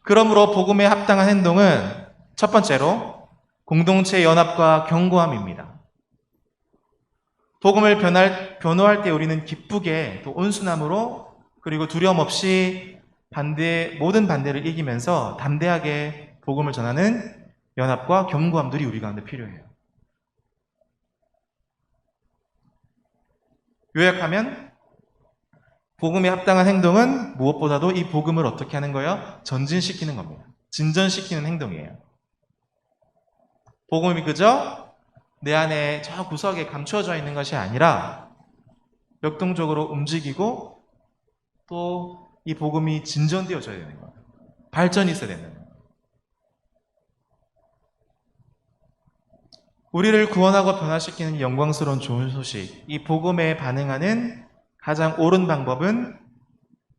Speaker 3: 그러므로 복음에 합당한 행동은 첫 번째로 공동체 연합과 견고함입니다. 복음을 변호할 때 우리는 기쁘게 또 온순함으로 그리고 두려움 없이 모든 반대를 이기면서 담대하게 복음을 전하는 연합과 견고함들이 우리 가운데 필요해요. 요약하면 복음에 합당한 행동은 무엇보다도 이 복음을 어떻게 하는 거예요? 전진시키는 겁니다. 진전시키는 행동이에요. 복음이 그저 내 안에 저 구석에 감추어져 있는 것이 아니라 역동적으로 움직이고 또 이 복음이 진전되어져야 되는 거예요. 발전이 있어야 되는 거예요. 우리를 구원하고 변화시키는 영광스러운 좋은 소식, 이 복음에 반응하는 가장 옳은 방법은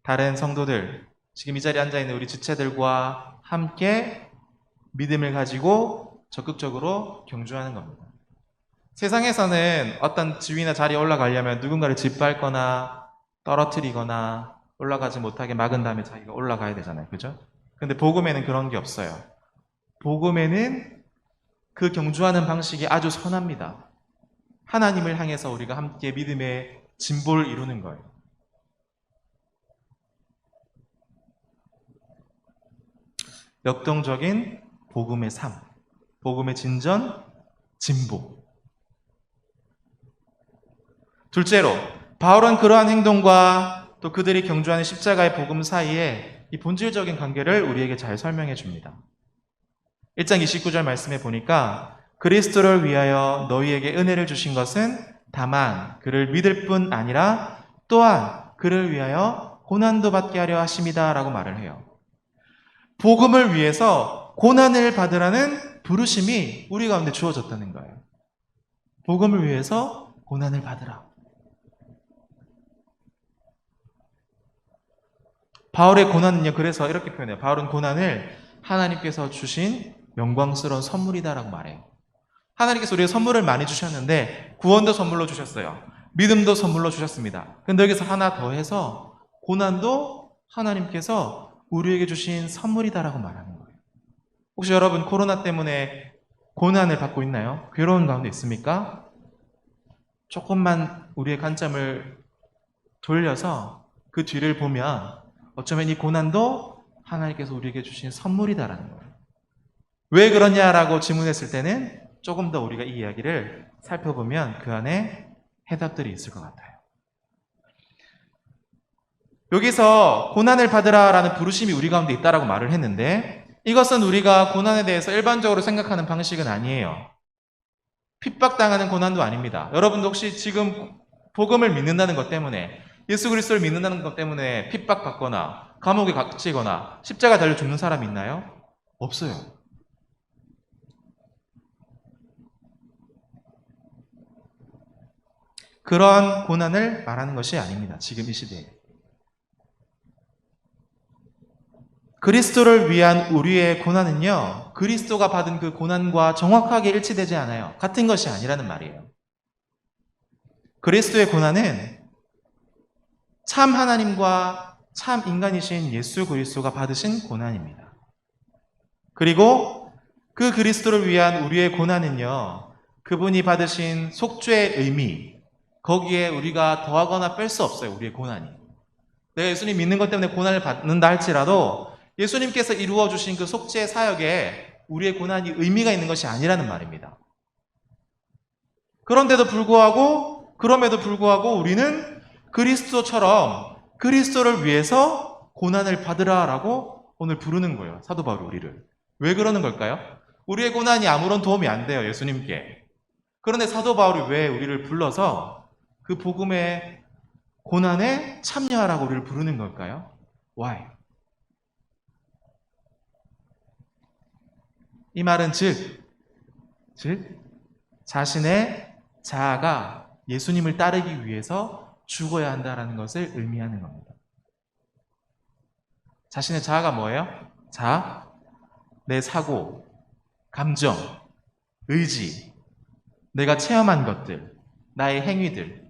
Speaker 3: 다른 성도들, 지금 이 자리에 앉아있는 우리 지체들과 함께 믿음을 가지고 적극적으로 경주하는 겁니다. 세상에서는 어떤 지위나 자리에 올라가려면 누군가를 짓밟거나 떨어뜨리거나 올라가지 못하게 막은 다음에 자기가 올라가야 되잖아요. 그죠? 근데 복음에는 그런 게 없어요. 복음에는 그 경주하는 방식이 아주 선합니다. 하나님을 향해서 우리가 함께 믿음의 진보를 이루는 거예요. 역동적인 복음의 삶, 복음의 진전, 진보. 둘째로, 바울은 그러한 행동과 또 그들이 경주하는 십자가의 복음 사이에 이 본질적인 관계를 우리에게 잘 설명해 줍니다. 1장 29절 말씀에 보니까 그리스도를 위하여 너희에게 은혜를 주신 것은 다만 그를 믿을 뿐 아니라 또한 그를 위하여 고난도 받게 하려 하심이다 라고 말을 해요. 복음을 위해서 고난을 받으라는 부르심이 우리 가운데 주어졌다는 거예요. 복음을 위해서 고난을 받으라. 바울의 고난은요, 그래서 이렇게 표현해요. 바울은 고난을 하나님께서 주신 영광스러운 선물이다라고 말해요. 하나님께서 우리에게 선물을 많이 주셨는데 구원도 선물로 주셨어요. 믿음도 선물로 주셨습니다. 근데 여기서 하나 더 해서 고난도 하나님께서 우리에게 주신 선물이다라고 말하는 거예요. 혹시 여러분 코로나 때문에 고난을 받고 있나요? 괴로운 가운데 있습니까? 조금만 우리의 관점을 돌려서 그 뒤를 보면 어쩌면 이 고난도 하나님께서 우리에게 주신 선물이다라는 거예요. 왜 그러냐라고 질문했을 때는 조금 더 우리가 이 이야기를 살펴보면 그 안에 해답들이 있을 것 같아요. 여기서 고난을 받으라라는 부르심이 우리 가운데 있다라고 말을 했는데 이것은 우리가 고난에 대해서 일반적으로 생각하는 방식은 아니에요. 핍박당하는 고난도 아닙니다. 여러분도 혹시 지금 복음을 믿는다는 것 때문에 예수 그리스도를 믿는다는 것 때문에 핍박받거나 감옥에 갇히거나 십자가 달려 죽는 사람 있나요? 없어요. 그런 고난을 말하는 것이 아닙니다. 지금 이 시대에. 그리스도를 위한 우리의 고난은요, 그리스도가 받은 그 고난과 정확하게 일치되지 않아요. 같은 것이 아니라는 말이에요. 그리스도의 고난은 참 하나님과 참 인간이신 예수 그리스도가 받으신 고난입니다. 그리고 그 그리스도를 위한 우리의 고난은요, 그분이 받으신 속죄의 의미, 거기에 우리가 더하거나 뺄 수 없어요. 우리의 고난이. 내가 예수님 믿는 것 때문에 고난을 받는다 할지라도 예수님께서 이루어 주신 그 속죄의 사역에 우리의 고난이 의미가 있는 것이 아니라는 말입니다. 그럼에도 불구하고 우리는 그리스도처럼 그리스도를 위해서 고난을 받으라라고 오늘 부르는 거예요. 사도 바울이 우리를. 왜 그러는 걸까요? 우리의 고난이 아무런 도움이 안 돼요. 예수님께. 그런데 사도 바울이 왜 우리를 불러서 그 복음의 고난에 참여하라고 우리를 부르는 걸까요? Why? 이 말은 즉 자신의 자아가 예수님을 따르기 위해서 죽어야 한다는 것을 의미하는 겁니다. 자신의 자아가 뭐예요? 자아, 내 사고, 감정, 의지, 내가 체험한 것들, 나의 행위들,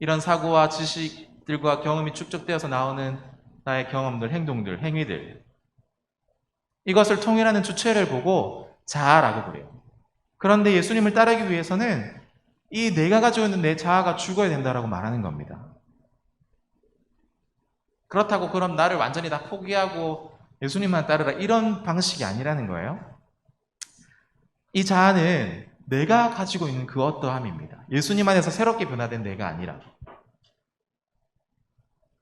Speaker 3: 이런 사고와 지식들과 경험이 축적되어서 나오는 나의 경험들, 행동들, 행위들, 이것을 통일하는 주체를 보고 자아라고 그래요. 그런데 예수님을 따르기 위해서는 이 내가 가지고 있는 내 자아가 죽어야 된다라고 말하는 겁니다. 그렇다고 그럼 나를 완전히 다 포기하고 예수님만 따르라, 이런 방식이 아니라는 거예요. 이 자아는 내가 가지고 있는 그 어떠함입니다. 예수님 안에서 새롭게 변화된 내가 아니라.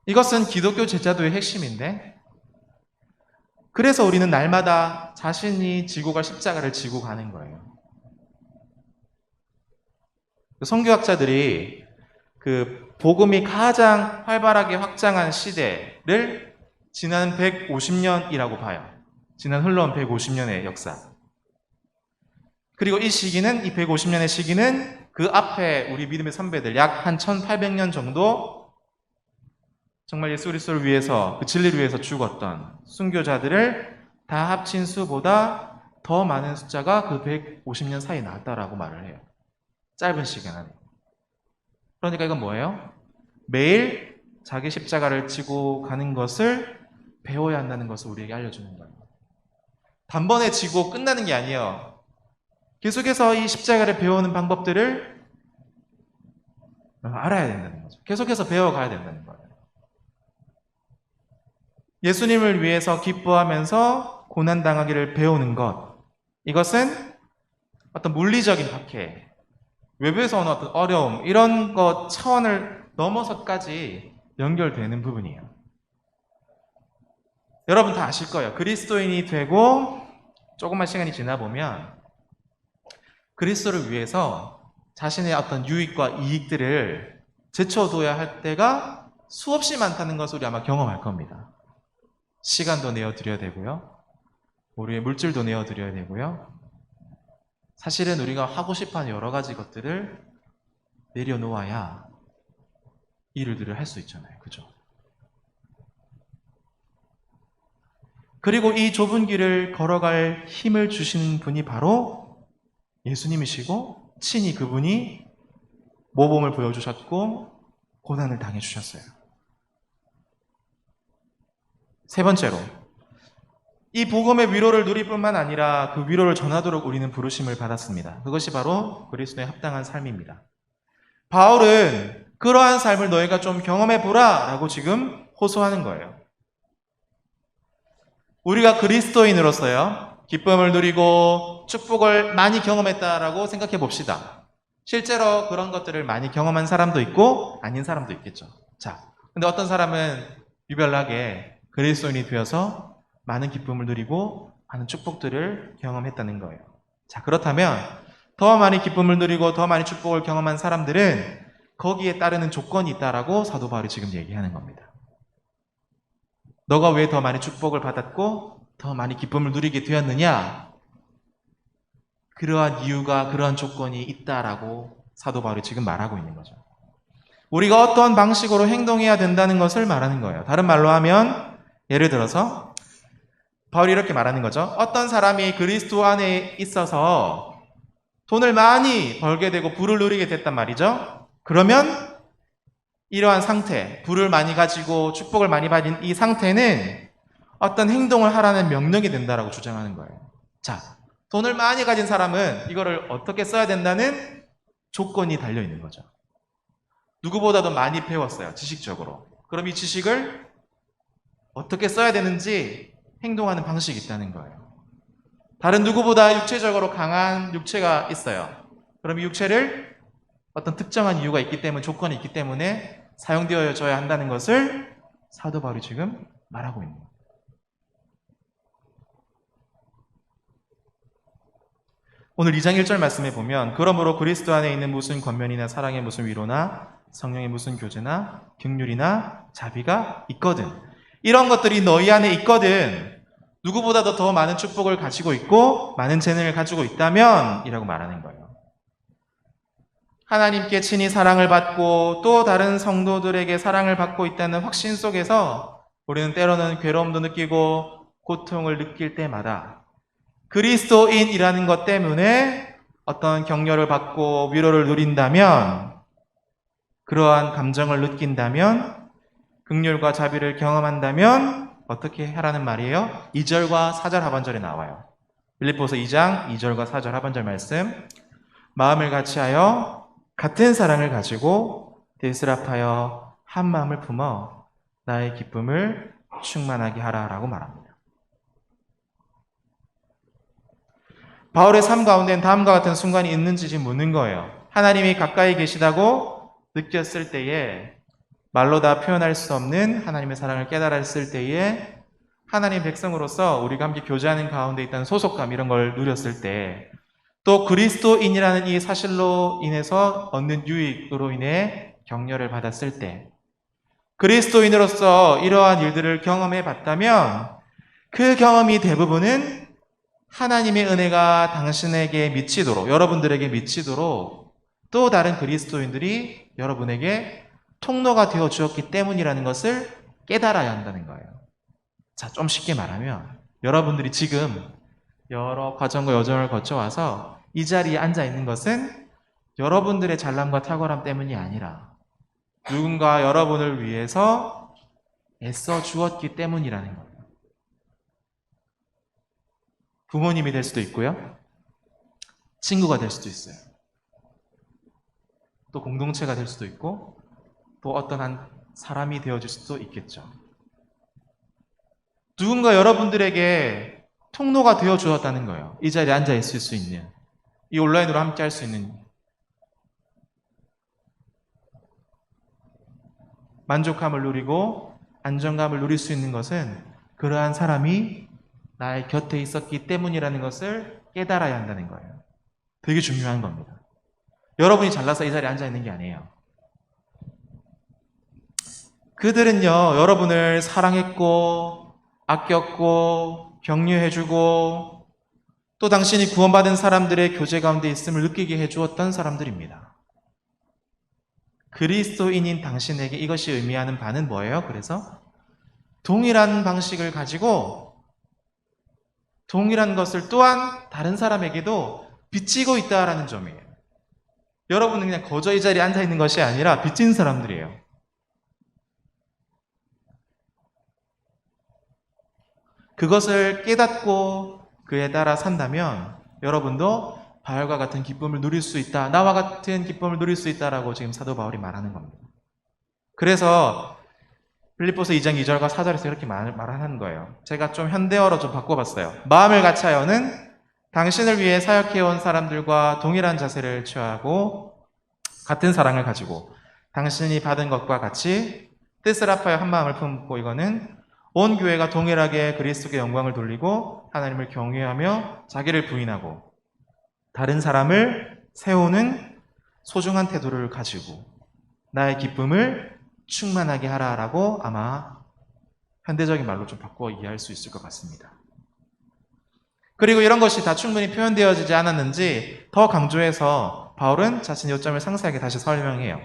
Speaker 3: 이것은 기독교 제자도의 핵심인데, 그래서 우리는 날마다 자신이 지고 갈 십자가를 지고 가는 거예요. 선교학자들이 그 복음이 가장 활발하게 확장한 시대를 지난 150년이라고 봐요. 지난 흘러온 150년의 역사. 그리고 이 150년의 시기는 그 앞에 우리 믿음의 선배들 약 한 1800년 정도 정말 예수 그리스도를 위해서, 그 진리를 위해서 죽었던 순교자들을 다 합친 수보다 더 많은 숫자가 그 150년 사이에 나왔다라고 말을 해요. 짧은 시간 안에. 그러니까 이건 뭐예요? 매일 자기 십자가를 지고 가는 것을 배워야 한다는 것을 우리에게 알려주는 거예요. 단번에 지고 끝나는 게 아니에요. 계속해서 이 십자가를 배우는 방법들을 알아야 된다는 거죠. 계속해서 배워가야 된다는 거예요. 예수님을 위해서 기뻐하면서 고난당하기를 배우는 것, 이것은 어떤 물리적인 박해, 외부에서 오는 어떤 어려움, 이런 것 차원을 넘어서까지 연결되는 부분이에요. 여러분 다 아실 거예요. 그리스도인이 되고 조금만 시간이 지나 보면 그리스도를 위해서 자신의 어떤 유익과 이익들을 제쳐둬야 할 때가 수없이 많다는 것을 우리 아마 경험할 겁니다. 시간도 내어드려야 되고요. 우리의 물질도 내어드려야 되고요. 사실은 우리가 하고 싶어하는 여러 가지 것들을 내려놓아야 이 일들을 할 수 있잖아요. 그죠? 그리고 이 좁은 길을 걸어갈 힘을 주시는 분이 바로 예수님이시고, 친히 그분이 모범을 보여주셨고 고난을 당해주셨어요. 세 번째로, 이 복음의 위로를 누릴 뿐만 아니라 그 위로를 전하도록 우리는 부르심을 받았습니다. 그것이 바로 그리스도의 합당한 삶입니다. 바울은 그러한 삶을 너희가 좀 경험해보라 라고 지금 호소하는 거예요. 우리가 그리스도인으로서요, 기쁨을 누리고 축복을 많이 경험했다라고 생각해 봅시다. 실제로 그런 것들을 많이 경험한 사람도 있고 아닌 사람도 있겠죠. 자, 근데 어떤 사람은 유별나게 그리스도인이 되어서 많은 기쁨을 누리고 많은 축복들을 경험했다는 거예요. 자, 그렇다면 더 많이 기쁨을 누리고 더 많이 축복을 경험한 사람들은 거기에 따르는 조건이 있다라고 사도 바울이 지금 얘기하는 겁니다. 너가 왜 더 많이 축복을 받았고 더 많이 기쁨을 누리게 되었느냐? 그러한 이유가, 그러한 조건이 있다라고 사도 바울이 지금 말하고 있는 거죠. 우리가 어떤 방식으로 행동해야 된다는 것을 말하는 거예요. 다른 말로 하면, 예를 들어서 바울이 이렇게 말하는 거죠. 어떤 사람이 그리스도 안에 있어서 돈을 많이 벌게 되고 부를 누리게 됐단 말이죠. 그러면 이러한 상태, 부를 많이 가지고 축복을 많이 받은 이 상태는 어떤 행동을 하라는 명령이 된다라고 주장하는 거예요. 자, 돈을 많이 가진 사람은 이거를 어떻게 써야 된다는 조건이 달려 있는 거죠. 누구보다도 많이 배웠어요, 지식적으로. 그럼 이 지식을 어떻게 써야 되는지 행동하는 방식이 있다는 거예요. 다른 누구보다 육체적으로 강한 육체가 있어요. 그럼 이 육체를 어떤 특정한 이유가 있기 때문에, 조건이 있기 때문에 사용되어져야 한다는 것을 사도 바울이 지금 말하고 있는 거예요. 오늘 2장 1절 말씀에 보면 그러므로 그리스도 안에 있는 무슨 권면이나 사랑의 무슨 위로나 성령의 무슨 교제나 긍휼이나 자비가 있거든. 이런 것들이 너희 안에 있거든. 누구보다도 더 많은 축복을 가지고 있고 많은 재능을 가지고 있다면 이라고 말하는 거예요. 하나님께 친히 사랑을 받고 또 다른 성도들에게 사랑을 받고 있다는 확신 속에서 우리는 때로는 괴로움도 느끼고 고통을 느낄 때마다 그리스도인이라는 것 때문에 어떤 격려를 받고 위로를 누린다면, 그러한 감정을 느낀다면, 긍휼과 자비를 경험한다면 어떻게 하라는 말이에요? 2절과 4절 하반절에 나와요. 빌립보서 2장 2절과 4절 하반절 말씀. 마음을 같이하여 같은 사랑을 가지고 대스랍하여 한 마음을 품어 나의 기쁨을 충만하게 하라라고 말합니다. 바울의 삶 가운데는 다음과 같은 순간이 있는지 지금 묻는 거예요. 하나님이 가까이 계시다고 느꼈을 때에, 말로 다 표현할 수 없는 하나님의 사랑을 깨달았을 때에, 하나님 백성으로서 우리가 함께 교제하는 가운데 있다는 소속감, 이런 걸 누렸을 때, 또 그리스도인이라는 이 사실로 인해서 얻는 유익으로 인해 격려를 받았을 때, 그리스도인으로서 이러한 일들을 경험해 봤다면 그 경험이 대부분은 하나님의 은혜가 당신에게 미치도록, 여러분들에게 미치도록 또 다른 그리스도인들이 여러분에게 통로가 되어 주었기 때문이라는 것을 깨달아야 한다는 거예요. 자, 좀 쉽게 말하면 여러분들이 지금 여러 과정과 여정을 거쳐와서 이 자리에 앉아 있는 것은 여러분들의 잘남과 탁월함 때문이 아니라 누군가 여러분을 위해서 애써 주었기 때문이라는 거예요. 부모님이 될 수도 있고요. 친구가 될 수도 있어요. 또 공동체가 될 수도 있고, 또 어떤 한 사람이 되어질 수도 있겠죠. 누군가 여러분들에게 통로가 되어 주었다는 거예요. 이 자리에 앉아 있을 수 있는, 이 온라인으로 함께 할 수 있는, 만족함을 누리고 안정감을 누릴 수 있는 것은 그러한 사람이 나의 곁에 있었기 때문이라는 것을 깨달아야 한다는 거예요. 되게 중요한 겁니다. 여러분이 잘나서 이 자리에 앉아 있는 게 아니에요. 그들은요, 여러분을 사랑했고, 아꼈고, 격려해주고, 또 당신이 구원받은 사람들의 교제 가운데 있음을 느끼게 해주었던 사람들입니다. 그리스도인인 당신에게 이것이 의미하는 바는 뭐예요? 그래서 동일한 방식을 가지고 동일한 것을 또한 다른 사람에게도 비치고 있다라는 점이에요. 여러분은 그냥 거저 이 자리에 앉아 있는 것이 아니라 비친 사람들이에요. 그것을 깨닫고 그에 따라 산다면 여러분도 바울과 같은 기쁨을 누릴 수 있다, 나와 같은 기쁨을 누릴 수 있다라고 지금 사도 바울이 말하는 겁니다. 그래서 빌립보서 2장 2절과 4절에서 이렇게 말하는 거예요. 제가 좀 현대어로 좀 바꿔봤어요. 마음을 같이하여는 당신을 위해 사역해온 사람들과 동일한 자세를 취하고 같은 사랑을 가지고 당신이 받은 것과 같이 뜻을 합하여 한 마음을 품고, 이거는 온 교회가 동일하게 그리스도께 영광을 돌리고 하나님을 경외하며 자기를 부인하고 다른 사람을 세우는 소중한 태도를 가지고 나의 기쁨을 충만하게 하라라고 아마 현대적인 말로 좀 바꿔 이해할 수 있을 것 같습니다. 그리고 이런 것이 다 충분히 표현되어지지 않았는지 더 강조해서 바울은 자신의 요점을 상세하게 다시 설명해요.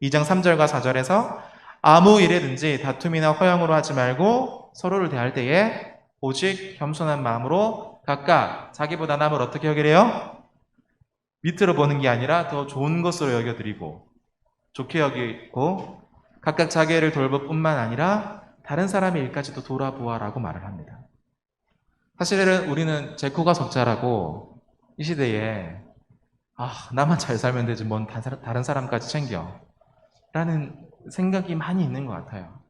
Speaker 3: 2장 3절과 4절에서 아무 일에든지 다툼이나 허영으로 하지 말고 서로를 대할 때에 오직 겸손한 마음으로 각각 자기보다 남을 어떻게 여기래요? 밑으로 보는 게 아니라 더 좋은 것으로 여겨드리고 좋게 여기고 각각 자기 일을 돌볼 뿐만 아니라 다른 사람의 일까지도 돌아보아라고 말을 합니다. 사실은 우리는 제 코가 석자라고 이 시대에 나만 잘 살면 되지 뭔 다른 사람까지 챙겨 라는 생각이 많이 있는 것 같아요.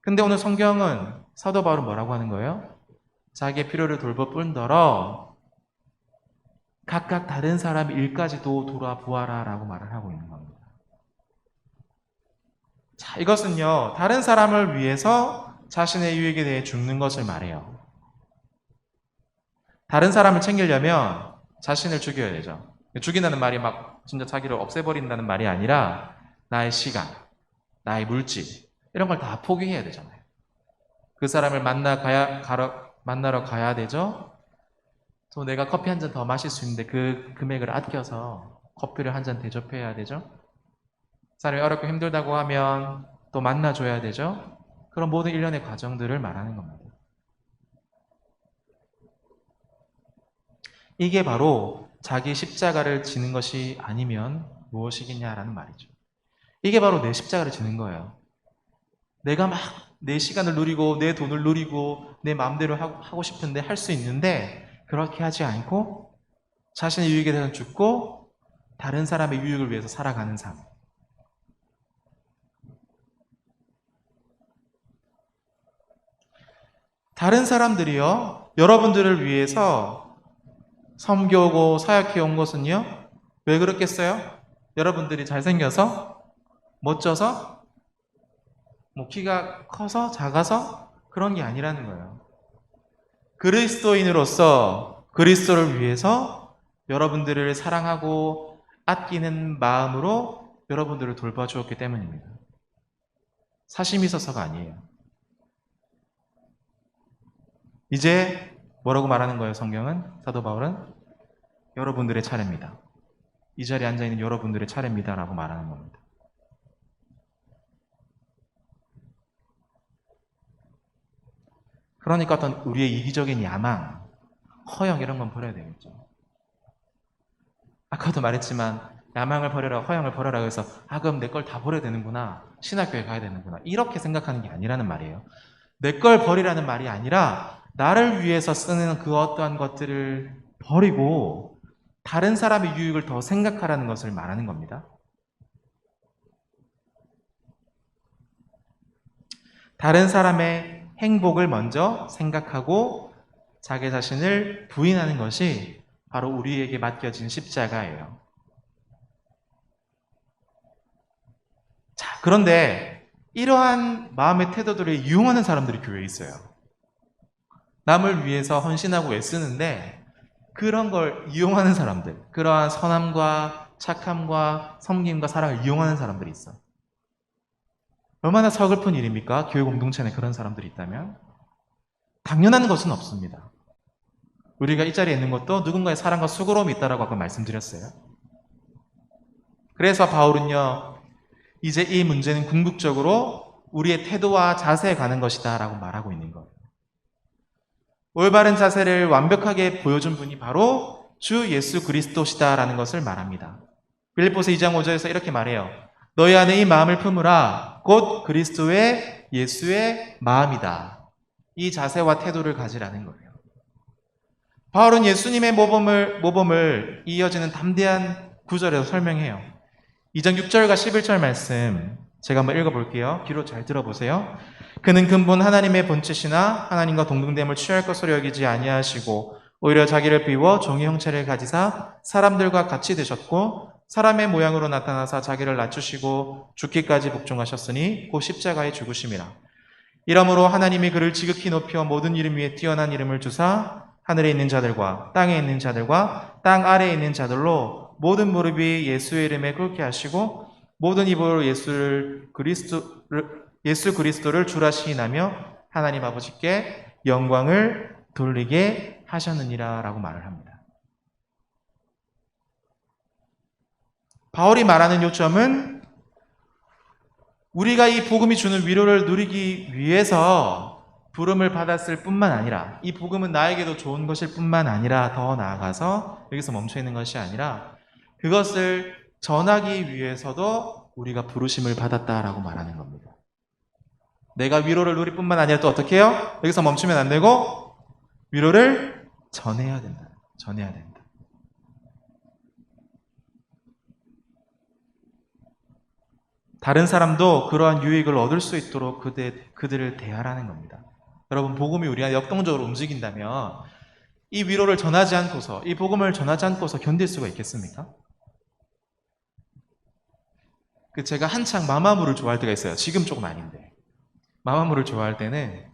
Speaker 3: 근데 오늘 성경은 사도 바울은 뭐라고 하는 거예요? 자기의 필요를 돌볼 뿐더러 각각 다른 사람의 일까지도 돌아보아라 라고 말을 하고 있는 겁니다. 자, 이것은요, 다른 사람을 위해서 자신의 유익에 대해 죽는 것을 말해요. 다른 사람을 챙기려면 자신을 죽여야 되죠. 죽인다는 말이 막 진짜 자기를 없애버린다는 말이 아니라 나의 시간, 나의 물질 이런 걸 다 포기해야 되잖아요. 그 사람을 만나러 가야 되죠. 또 내가 커피 한 잔 더 마실 수 있는데 그 금액을 아껴서 커피를 한 잔 대접해야 되죠. 사람이 어렵고 힘들다고 하면 또 만나줘야 되죠. 그런 모든 일련의 과정들을 말하는 겁니다. 이게 바로 자기 십자가를 지는 것이 아니면 무엇이겠냐라는 말이죠. 이게 바로 내 십자가를 지는 거예요. 내가 막 내 시간을 누리고 내 돈을 누리고 내 마음대로 하고 싶은데 할 수 있는데 그렇게 하지 않고 자신의 유익에 대해서 죽고 다른 사람의 유익을 위해서 살아가는 삶. 다른 사람들이요, 여러분들을 위해서 섬겨오고 사역해 온 것은요, 왜 그렇겠어요? 여러분들이 잘생겨서? 멋져서? 뭐 키가 커서? 작아서? 그런 게 아니라는 거예요. 그리스도인으로서 그리스도를 위해서 여러분들을 사랑하고 아끼는 마음으로 여러분들을 돌봐주었기 때문입니다. 사심이 있어서가 아니에요. 이제 뭐라고 말하는 거예요, 성경은? 사도 바울은? 여러분들의 차례입니다. 이 자리에 앉아있는 여러분들의 차례입니다 라고 말하는 겁니다. 그러니까 어떤 우리의 이기적인 야망, 허영 이런 건 버려야 되겠죠. 아까도 말했지만 야망을 버려라, 허영을 버려라 해서 그럼 내 걸 다 버려야 되는구나, 신학교에 가야 되는구나 이렇게 생각하는 게 아니라는 말이에요. 내 걸 버리라는 말이 아니라 나를 위해서 쓰는 그 어떠한 것들을 버리고 다른 사람의 유익을 더 생각하라는 것을 말하는 겁니다. 다른 사람의 행복을 먼저 생각하고 자기 자신을 부인하는 것이 바로 우리에게 맡겨진 십자가예요. 자, 그런데 이러한 마음의 태도들을 이용하는 사람들이 교회에 있어요. 남을 위해서 헌신하고 애쓰는데 그런 걸 이용하는 사람들, 그러한 선함과 착함과 섬김과 사랑을 이용하는 사람들이 있어요. 얼마나 서글픈 일입니까? 교회 공동체 안에 그런 사람들이 있다면? 당연한 것은 없습니다. 우리가 이 자리에 있는 것도 누군가의 사랑과 수고로움이 있다라고 아까 말씀드렸어요. 그래서 바울은요, 이제 이 문제는 궁극적으로 우리의 태도와 자세에 가는 것이다 라고 말하고 있는 거예요. 올바른 자세를 완벽하게 보여준 분이 바로 주 예수 그리스도시다 라는 것을 말합니다. 빌립보서 2장 5절에서 이렇게 말해요. 너희 안에 이 마음을 품으라. 곧 그리스도의 예수의 마음이다. 이 자세와 태도를 가지라는 거예요. 바울은 예수님의 모범을 이어지는 담대한 구절에서 설명해요. 2장 6절과 11절 말씀 제가 한번 읽어볼게요. 귀로 잘 들어보세요. 그는 근본 하나님의 본체시나 하나님과 동등됨을 취할 것으로 여기지 아니하시고 오히려 자기를 비워 종의 형체를 가지사 사람들과 같이 되셨고 사람의 모양으로 나타나사 자기를 낮추시고 죽기까지 복종하셨으니 곧 십자가에 죽으심이라. 이러므로 하나님이 그를 지극히 높여 모든 이름 위에 뛰어난 이름을 주사 하늘에 있는 자들과 땅에 있는 자들과 땅 아래에 있는 자들로 모든 무릎이 예수의 이름에 꿇게 하시고 모든 입으로 예수 그리스도를 주라 시인하며 하나님 아버지께 영광을 돌리게 하셨느니라 라고 말을 합니다. 바울이 말하는 요점은 우리가 이 복음이 주는 위로를 누리기 위해서 부름을 받았을 뿐만 아니라 이 복음은 나에게도 좋은 것일 뿐만 아니라 더 나아가서 여기서 멈춰 있는 것이 아니라 그것을 전하기 위해서도 우리가 부르심을 받았다라고 말하는 겁니다. 내가 위로를 누릴 뿐만 아니라 또 어떻게 해요? 여기서 멈추면 안 되고 위로를 전해야 된다. 전해야 된다. 다른 사람도 그러한 유익을 얻을 수 있도록 그들을 대하라는 겁니다. 여러분, 복음이 우리 안에 역동적으로 움직인다면 이 위로를 전하지 않고서, 이 복음을 전하지 않고서 견딜 수가 있겠습니까? 제가 한창 마마무를 좋아할 때가 있어요. 지금 조금 아닌데. 마마무를 좋아할 때는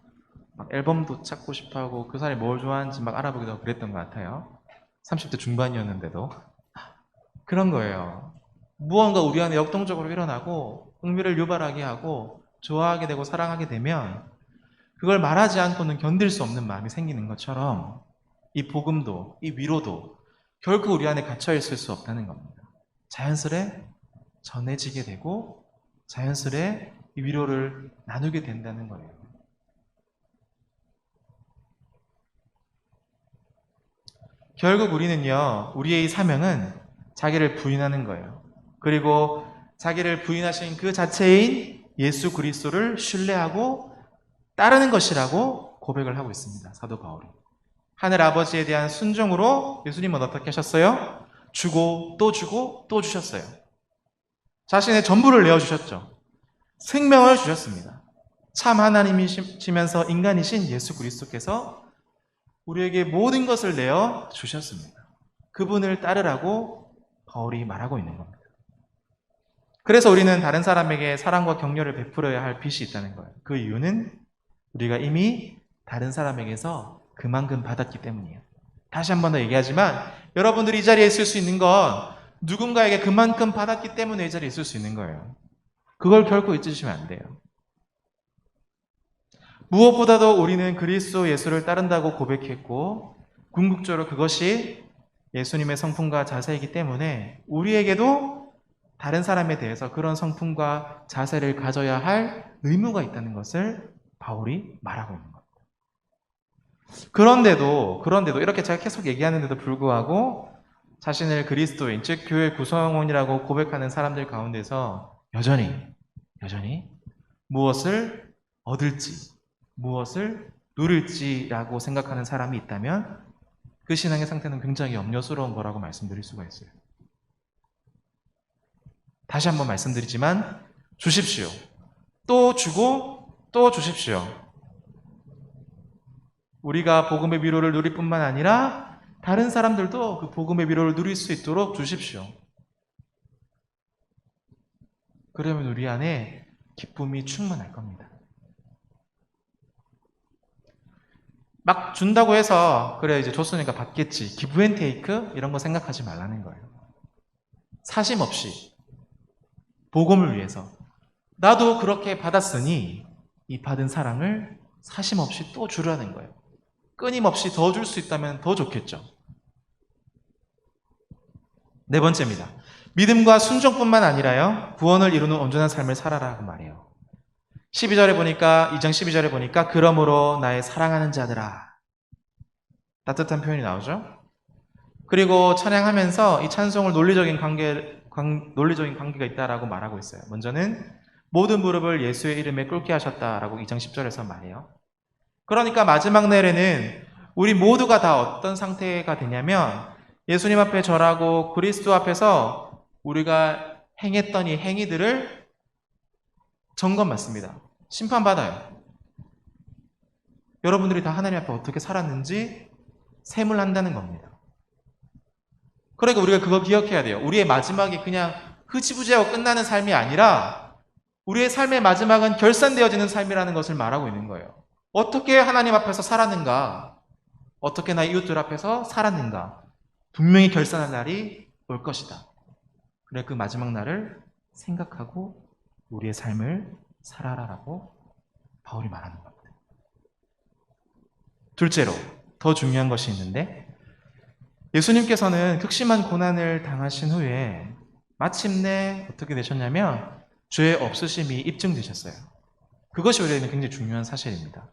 Speaker 3: 막 앨범도 찾고 싶어하고 그 사람이 뭘 좋아하는지 막 알아보기도 하고 그랬던 것 같아요. 30대 중반이었는데도. 그런 거예요. 무언가 우리 안에 역동적으로 일어나고 흥미를 유발하게 하고 좋아하게 되고 사랑하게 되면 그걸 말하지 않고는 견딜 수 없는 마음이 생기는 것처럼 이 복음도, 이 위로도 결코 우리 안에 갇혀 있을 수 없다는 겁니다. 자연스레 전해지게 되고 자연스레 이 위로를 나누게 된다는 거예요. 결국 우리는요, 우리의 사명은 자기를 부인하는 거예요. 그리고 자기를 부인하신 그 자체인 예수 그리스도를 신뢰하고 따르는 것이라고 고백을 하고 있습니다. 사도 바울이. 하늘 아버지에 대한 순종으로 예수님은 어떻게 하셨어요? 주고 또 주고 또 주셨어요. 자신의 전부를 내어주셨죠. 생명을 주셨습니다. 참 하나님이시면서 인간이신 예수 그리스도께서 우리에게 모든 것을 내어 주셨습니다. 그분을 따르라고 바울이 말하고 있는 겁니다. 그래서 우리는 다른 사람에게 사랑과 격려를 베풀어야 할 빚이 있다는 거예요. 그 이유는 우리가 이미 다른 사람에게서 그만큼 받았기 때문이에요. 다시 한 번 더 얘기하지만 여러분들이 이 자리에 있을 수 있는 건 누군가에게 그만큼 받았기 때문에 이 자리에 있을 수 있는 거예요. 그걸 결코 잊으시면 안 돼요. 무엇보다도 우리는 그리스도 예수를 따른다고 고백했고 궁극적으로 그것이 예수님의 성품과 자세이기 때문에 우리에게도 다른 사람에 대해서 그런 성품과 자세를 가져야 할 의무가 있다는 것을 바울이 말하고 있는 겁니다. 그런데도 이렇게 제가 계속 얘기하는데도 불구하고 자신을 그리스도인, 즉 교회 구성원이라고 고백하는 사람들 가운데서 여전히 무엇을 얻을지, 무엇을 누릴지라고 생각하는 사람이 있다면 그 신앙의 상태는 굉장히 염려스러운 거라고 말씀드릴 수가 있어요. 다시 한번 말씀드리지만 주십시오. 또 주고 또 주십시오. 우리가 복음의 위로를 누릴 뿐만 아니라 다른 사람들도 그 복음의 위로를 누릴 수 있도록 주십시오. 그러면 우리 안에 기쁨이 충만할 겁니다. 막 준다고 해서 그래 이제 줬으니까 받겠지, 기브 앤 테이크 이런 거 생각하지 말라는 거예요. 사심 없이 복음을 위해서 나도 그렇게 받았으니 이 받은 사랑을 사심 없이 또 주라는 거예요. 끊임없이 더 줄 수 있다면 더 좋겠죠. 네 번째입니다. 믿음과 순종뿐만 아니라요, 구원을 이루는 온전한 삶을 살아라고 말해요. 12장 12절에 보니까 그러므로 나의 사랑하는 자들아, 따뜻한 표현이 나오죠. 그리고 찬양하면서 이 찬송을 논리적인 관계가 있다라고 말하고 있어요. 먼저는 모든 무릎을 예수의 이름에 꿇게 하셨다라고 2장 10절에서 말해요. 그러니까 마지막 날에는 우리 모두가 다 어떤 상태가 되냐면 예수님 앞에 절하고 그리스도 앞에서 우리가 행했던 이 행위들을 점검받습니다. 심판받아요. 여러분들이 다 하나님 앞에 어떻게 살았는지 셈을한다는 겁니다. 그러니까 우리가 그거 기억해야 돼요. 우리의 마지막이 그냥 흐지부지하고 끝나는 삶이 아니라 우리의 삶의 마지막은 결산되어지는 삶이라는 것을 말하고 있는 거예요. 어떻게 하나님 앞에서 살았는가? 어떻게 나의 이웃들 앞에서 살았는가? 분명히 결산할 날이 올 것이다. 그래 그 마지막 날을 생각하고 우리의 삶을 살아라라고 바울이 말하는 겁니다. 둘째로 더 중요한 것이 있는데 예수님께서는 극심한 고난을 당하신 후에 마침내 어떻게 되셨냐면 죄 없으심이 입증되셨어요. 그것이 우리에게는 굉장히 중요한 사실입니다.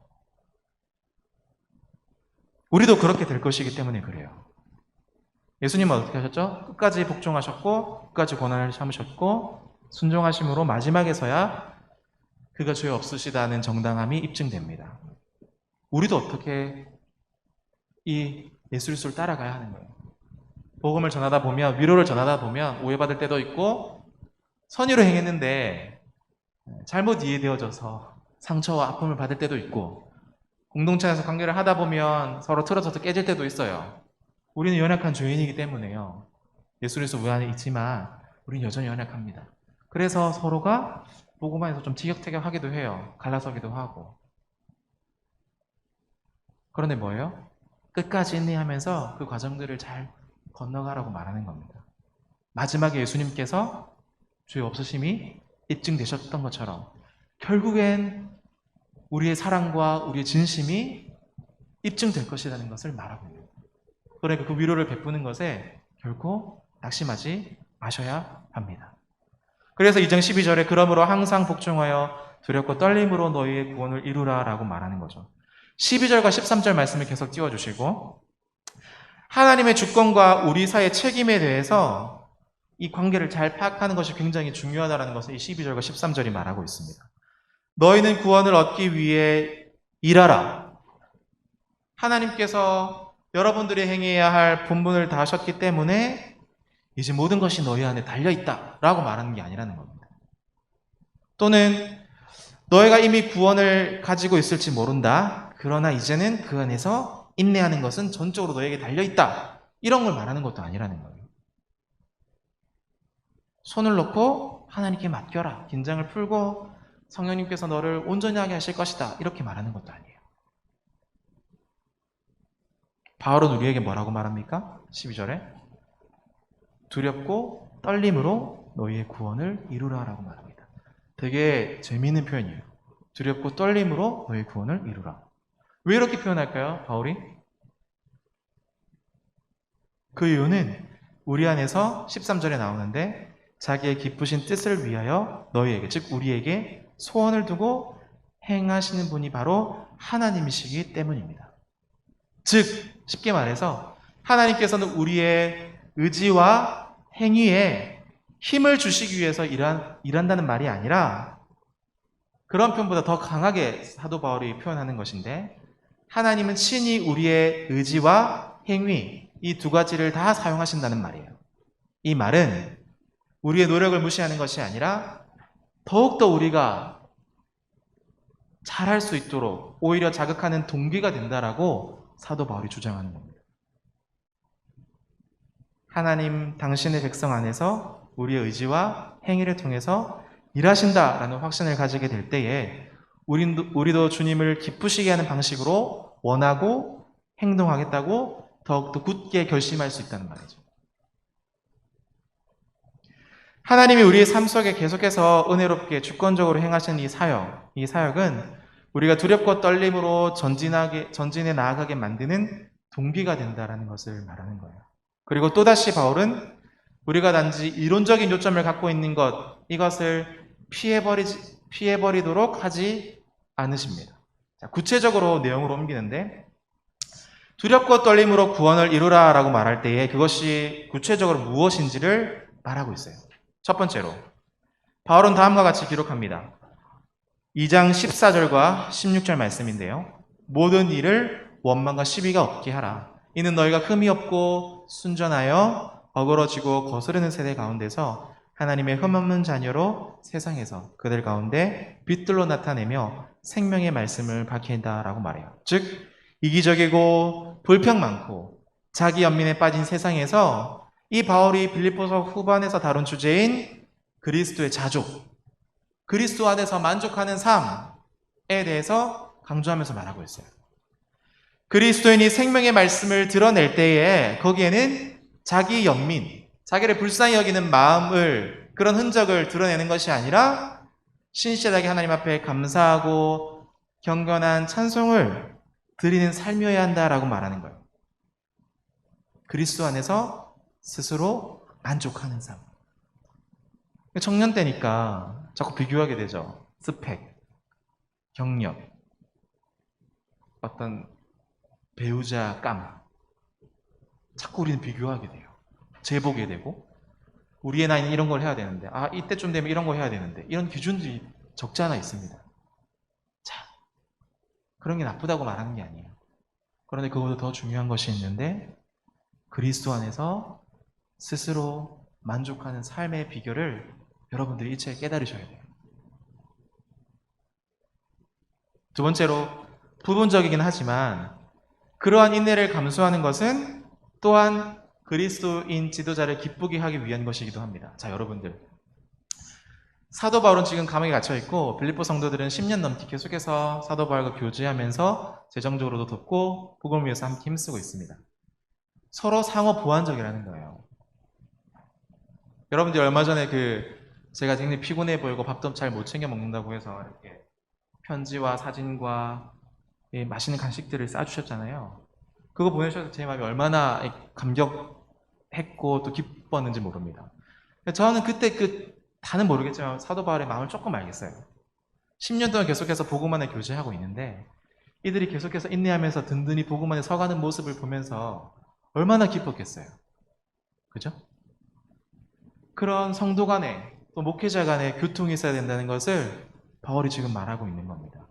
Speaker 3: 우리도 그렇게 될 것이기 때문에 그래요. 예수님은 어떻게 하셨죠? 끝까지 복종하셨고 끝까지 고난을 참으셨고 순종하심으로 마지막에서야 그가 죄 없으시다는 정당함이 입증됩니다. 우리도 어떻게 이 예수 그리스도를 따라가야 하는 거예요. 복음을 전하다 보면, 위로를 전하다 보면 오해받을 때도 있고 선의로 행했는데 잘못 이해되어져서 상처와 아픔을 받을 때도 있고 공동체 안에서 관계를 하다 보면 서로 틀어져서 깨질 때도 있어요. 우리는 연약한 죄인이기 때문에요. 예수 그리스도 우리 안에 있지만 우리는 여전히 연약합니다. 그래서 서로가 복음 안에서 좀 티격태격하기도 해요. 갈라서기도 하고. 그런데 뭐예요? 끝까지 인내하면서 그 과정들을 잘 건너가라고 말하는 겁니다. 마지막에 예수님께서 죄 없으심이 입증되셨던 것처럼 결국엔 우리의 사랑과 우리의 진심이 입증될 것이라는 것을 말하고 있는 거예요. 그러니까 그 위로를 베푸는 것에 결코 낙심하지 마셔야 합니다. 그래서 2장 12절에 그러므로 항상 복종하여 두렵고 떨림으로 너희의 구원을 이루라 라고 말하는 거죠. 12절과 13절 말씀을 계속 띄워주시고 하나님의 주권과 우리 사이의 책임에 대해서 이 관계를 잘 파악하는 것이 굉장히 중요하다는 것을 이 12절과 13절이 말하고 있습니다. 너희는 구원을 얻기 위해 일하라. 하나님께서 여러분들이 행해야 할 본분을 다 하셨기 때문에 이제 모든 것이 너희 안에 달려있다 라고 말하는 게 아니라는 겁니다. 또는 너희가 이미 구원을 가지고 있을지 모른다. 그러나 이제는 그 안에서 인내하는 것은 전적으로 너에게 달려있다. 이런 걸 말하는 것도 아니라는 거예요. 손을 놓고 하나님께 맡겨라. 긴장을 풀고 성령님께서 너를 온전히 하게 하실 것이다. 이렇게 말하는 것도 아니에요. 바울은 우리에게 뭐라고 말합니까? 12절에 두렵고 떨림으로 너희의 구원을 이루라 라고 말합니다. 되게 재미있는 표현이에요. 두렵고 떨림으로 너희의 구원을 이루라. 왜 이렇게 표현할까요? 바울이? 그 이유는 우리 안에서 13절에 나오는데 자기의 기쁘신 뜻을 위하여 너희에게, 즉 우리에게 소원을 두고 행하시는 분이 바로 하나님이시기 때문입니다. 즉 쉽게 말해서 하나님께서는 우리의 의지와 행위에 힘을 주시기 위해서 일한다는 말이 아니라 그런 표현보다 더 강하게 사도 바울이 표현하는 것인데 하나님은 친히 우리의 의지와 행위 이 두 가지를 다 사용하신다는 말이에요. 이 말은 우리의 노력을 무시하는 것이 아니라 더욱더 우리가 잘할 수 있도록 오히려 자극하는 동기가 된다라고 사도 바울이 주장하는 겁니다. 하나님 당신의 백성 안에서 우리의 의지와 행위를 통해서 일하신다라는 확신을 가지게 될 때에 우리도 주님을 기쁘시게 하는 방식으로 원하고 행동하겠다고 더욱더 굳게 결심할 수 있다는 말이죠. 하나님이 우리의 삶 속에 계속해서 은혜롭게 주권적으로 행하시는 이 사역은 우리가 두렵고 떨림으로 전진해 나아가게 만드는 동기가 된다는 것을 말하는 거예요. 그리고 또다시 바울은 우리가 단지 이론적인 요점을 갖고 있는 이것을 피해버리도록 하지 않으십니다. 자, 구체적으로 내용으로 옮기는데 두렵고 떨림으로 구원을 이루라 라고 말할 때에 그것이 구체적으로 무엇인지를 말하고 있어요. 첫 번째로 바울은 다음과 같이 기록합니다. 2장 14절과 16절 말씀인데요. 모든 일을 원망과 시비가 없게 하라. 이는 너희가 흠이 없고 순전하여 어그러지고 거스르는 세대 가운데서 하나님의 흠없는 자녀로 세상에서 그들 가운데 빛들로 나타내며 생명의 말씀을 밝힌다라고 말해요. 즉 이기적이고 불평 많고 자기 연민에 빠진 세상에서 이 바울이 빌립보서 후반에서 다룬 주제인 그리스도의 자족, 그리스도 안에서 만족하는 삶에 대해서 강조하면서 말하고 있어요. 그리스도인이 생명의 말씀을 드러낼 때에 거기에는 자기 연민, 자기를 불쌍히 여기는 마음을, 그런 흔적을 드러내는 것이 아니라 신실하게 하나님 앞에 감사하고 경건한 찬송을 드리는 삶이어야 한다라고 말하는 거예요. 그리스도 안에서 스스로 만족하는 삶. 청년 때니까 자꾸 비교하게 되죠. 스펙, 경력, 어떤 배우자 감. 자꾸 우리는 비교하게 돼요. 재보게 되고, 우리의 나이는 이런 걸 해야 되는데, 이때쯤 되면 이런 거 해야 되는데, 이런 기준들이 적지 않아 있습니다. 자, 그런 게 나쁘다고 말하는 게 아니에요. 그런데 그보다 더 중요한 것이 있는데, 그리스도 안에서 스스로 만족하는 삶의 비결을 여러분들이 일체에 깨달으셔야 돼요. 두 번째로, 부분적이긴 하지만 그러한 인내를 감수하는 것은 또한 그리스도인 지도자를 기쁘게 하기 위한 것이기도 합니다. 자, 여러분들, 사도 바울은 지금 감옥에 갇혀 있고 빌립보 성도들은 10년 넘게 계속해서 사도 바울과 교제하면서 재정적으로도 돕고 복음을 위해서 함께 힘쓰고 있습니다. 서로 상호 보완적이라는 거예요. 여러분들 얼마 전에 제가 굉장히 피곤해 보이고 밥도 잘 못 챙겨 먹는다고 해서 이렇게 편지와 사진과 맛있는 간식들을 싸주셨잖아요. 그거 보내주셔서 제 마음이 얼마나 감격했고 또 기뻤는지 모릅니다. 저는 그때 다는 모르겠지만 사도 바울의 마음을 조금 알겠어요. 10년 동안 계속해서 복음 안에 교제하고 있는데 이들이 계속해서 인내하면서 든든히 복음 안에 서가는 모습을 보면서 얼마나 기뻤겠어요. 그죠? 그런 성도 간에 또 목회자 간에 교통이 있어야 된다는 것을 바울이 지금 말하고 있는 겁니다.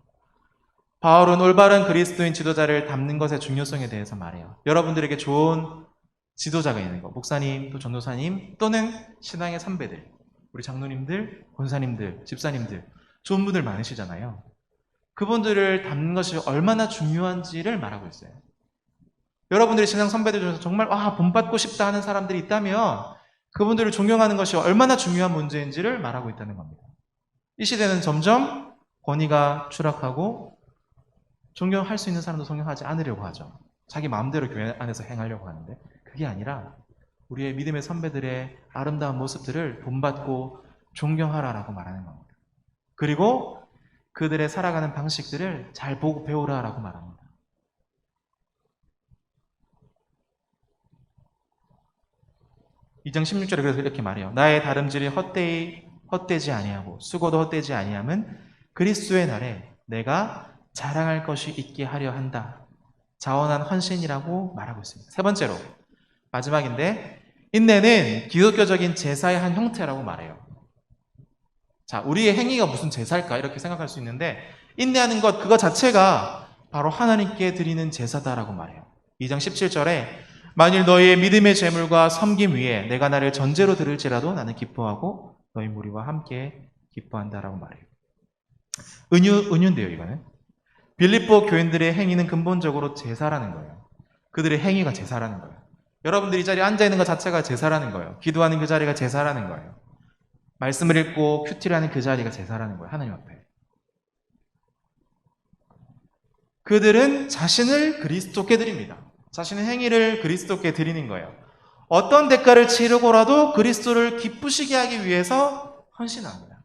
Speaker 3: 바울은 올바른 그리스도인 지도자를 담는 것의 중요성에 대해서 말해요. 여러분들에게 좋은 지도자가 있는 것, 목사님, 또 전도사님, 또는 신앙의 선배들, 우리 장로님들, 권사님들, 집사님들, 좋은 분들 많으시잖아요. 그분들을 담는 것이 얼마나 중요한지를 말하고 있어요. 여러분들이 신앙 선배들 중에서 정말 본받고 싶다 하는 사람들이 있다면 그분들을 존경하는 것이 얼마나 중요한 문제인지를 말하고 있다는 겁니다. 이 시대는 점점 권위가 추락하고 존경할 수 있는 사람도 존경하지 않으려고 하죠. 자기 마음대로 교회 안에서 행하려고 하는데 그게 아니라 우리의 믿음의 선배들의 아름다운 모습들을 본받고 존경하라라고 말하는 겁니다. 그리고 그들의 살아가는 방식들을 잘 보고 배우라라고 말합니다. 이 장 16절에 그래서 이렇게 말해요. 나의 다름질이 헛되지 아니하고 수고도 헛되지 아니함은 그리스도의 날에 내가 자랑할 것이 있게 하려 한다. 자원한 헌신이라고 말하고 있습니다. 세 번째로, 마지막인데, 인내는 기독교적인 제사의 한 형태라고 말해요. 자, 우리의 행위가 무슨 제사일까? 이렇게 생각할 수 있는데, 인내하는 것, 그거 자체가 바로 하나님께 드리는 제사다라고 말해요. 2장 17절에 만일 너희의 믿음의 제물과 섬김 위에 내가 나를 전제로 드릴지라도 나는 기뻐하고 너희 무리와 함께 기뻐한다라고 말해요. 은유인데요, 이거는. 빌립보 교인들의 행위는 근본적으로 제사라는 거예요. 그들의 행위가 제사라는 거예요. 여러분들이 이 자리에 앉아있는 것 자체가 제사라는 거예요. 기도하는 그 자리가 제사라는 거예요. 말씀을 읽고 큐티라는 그 자리가 제사라는 거예요. 하나님 앞에. 그들은 자신을 그리스도께 드립니다. 자신의 행위를 그리스도께 드리는 거예요. 어떤 대가를 치르고라도 그리스도를 기쁘시게 하기 위해서 헌신합니다.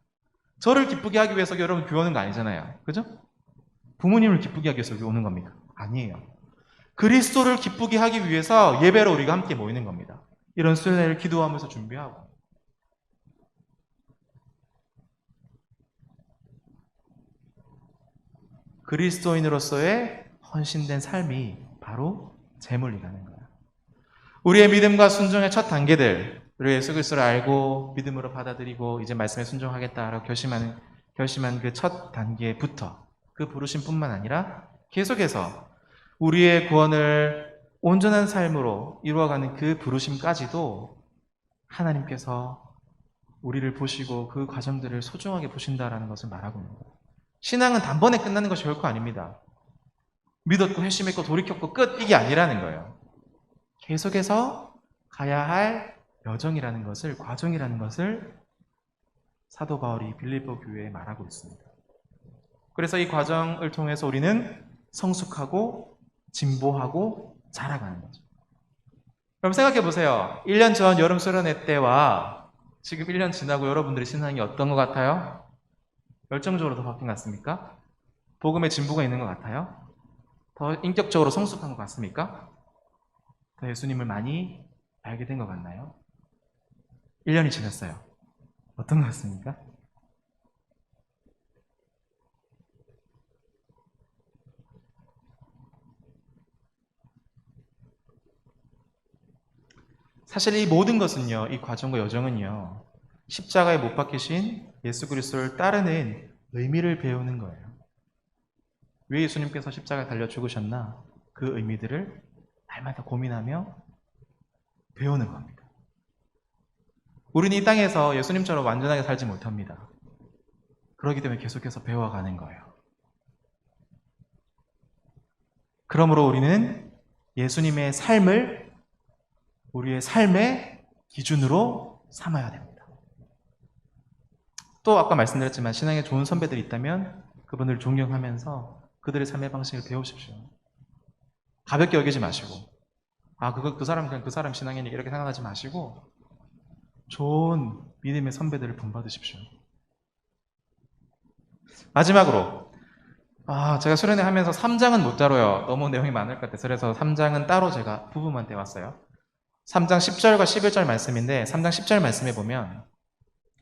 Speaker 3: 저를 기쁘게 하기 위해서 여러분 교회 오는 거 아니잖아요. 그죠? 부모님을 기쁘게 하기 위해서 오는 겁니까? 아니에요. 그리스도를 기쁘게 하기 위해서 예배로 우리가 함께 모이는 겁니다. 이런 순례를 기도하면서 준비하고. 그리스도인으로서의 헌신된 삶이 바로 제물이라는 거예요. 우리의 믿음과 순종의 첫 단계들, 우리 예수 그리스도를 알고 믿음으로 받아들이고 이제 말씀에 순종하겠다라고 결심한 그 첫 단계부터 그 부르심뿐만 아니라 계속해서 우리의 구원을 온전한 삶으로 이루어가는 그 부르심까지도 하나님께서 우리를 보시고 그 과정들을 소중하게 보신다라는 것을 말하고 있는 거예요. 신앙은 단번에 끝나는 것이 결코 아닙니다. 믿었고 회심했고 돌이켰고 끝, 이게 아니라는 거예요. 계속해서 가야 할 여정이라는 것을, 과정이라는 것을 사도 바울이 빌립보 교회에 말하고 있습니다. 그래서 이 과정을 통해서 우리는 성숙하고 진보하고 자라가는 거죠. 그럼 생각해 보세요. 1년 전 여름 수련회 때와 지금 1년 지나고 여러분들의 신앙이 어떤 것 같아요? 열정적으로 더 바뀐 것 같습니까? 복음의 진보가 있는 것 같아요? 더 인격적으로 성숙한 것 같습니까? 더 예수님을 많이 알게 된 것 같나요? 1년이 지났어요. 어떤 것 같습니까? 사실 이 모든 것은요, 이 과정과 여정은요, 십자가에 못 박히신 예수 그리스도를 따르는 의미를 배우는 거예요. 왜 예수님께서 십자가에 달려 죽으셨나? 그 의미들을 날마다 고민하며 배우는 겁니다. 우리는 이 땅에서 예수님처럼 완전하게 살지 못합니다. 그렇기 때문에 계속해서 배워가는 거예요. 그러므로 우리는 예수님의 삶을 우리의 삶의 기준으로 삼아야 됩니다. 또 아까 말씀드렸지만 신앙에 좋은 선배들이 있다면 그분들을 존경하면서 그들의 삶의 방식을 배우십시오. 가볍게 여기지 마시고 그 사람 그냥 그 사람 신앙이니까 이렇게 생각하지 마시고 좋은 믿음의 선배들을 본받으십시오. 마지막으로 제가 수련회 하면서 3장은 못 다뤄요. 너무 내용이 많을 것 같아서 그래서 3장은 따로 제가 부부만 떼왔어요. 3장 10절과 11절 말씀인데 3장 10절 말씀에 보면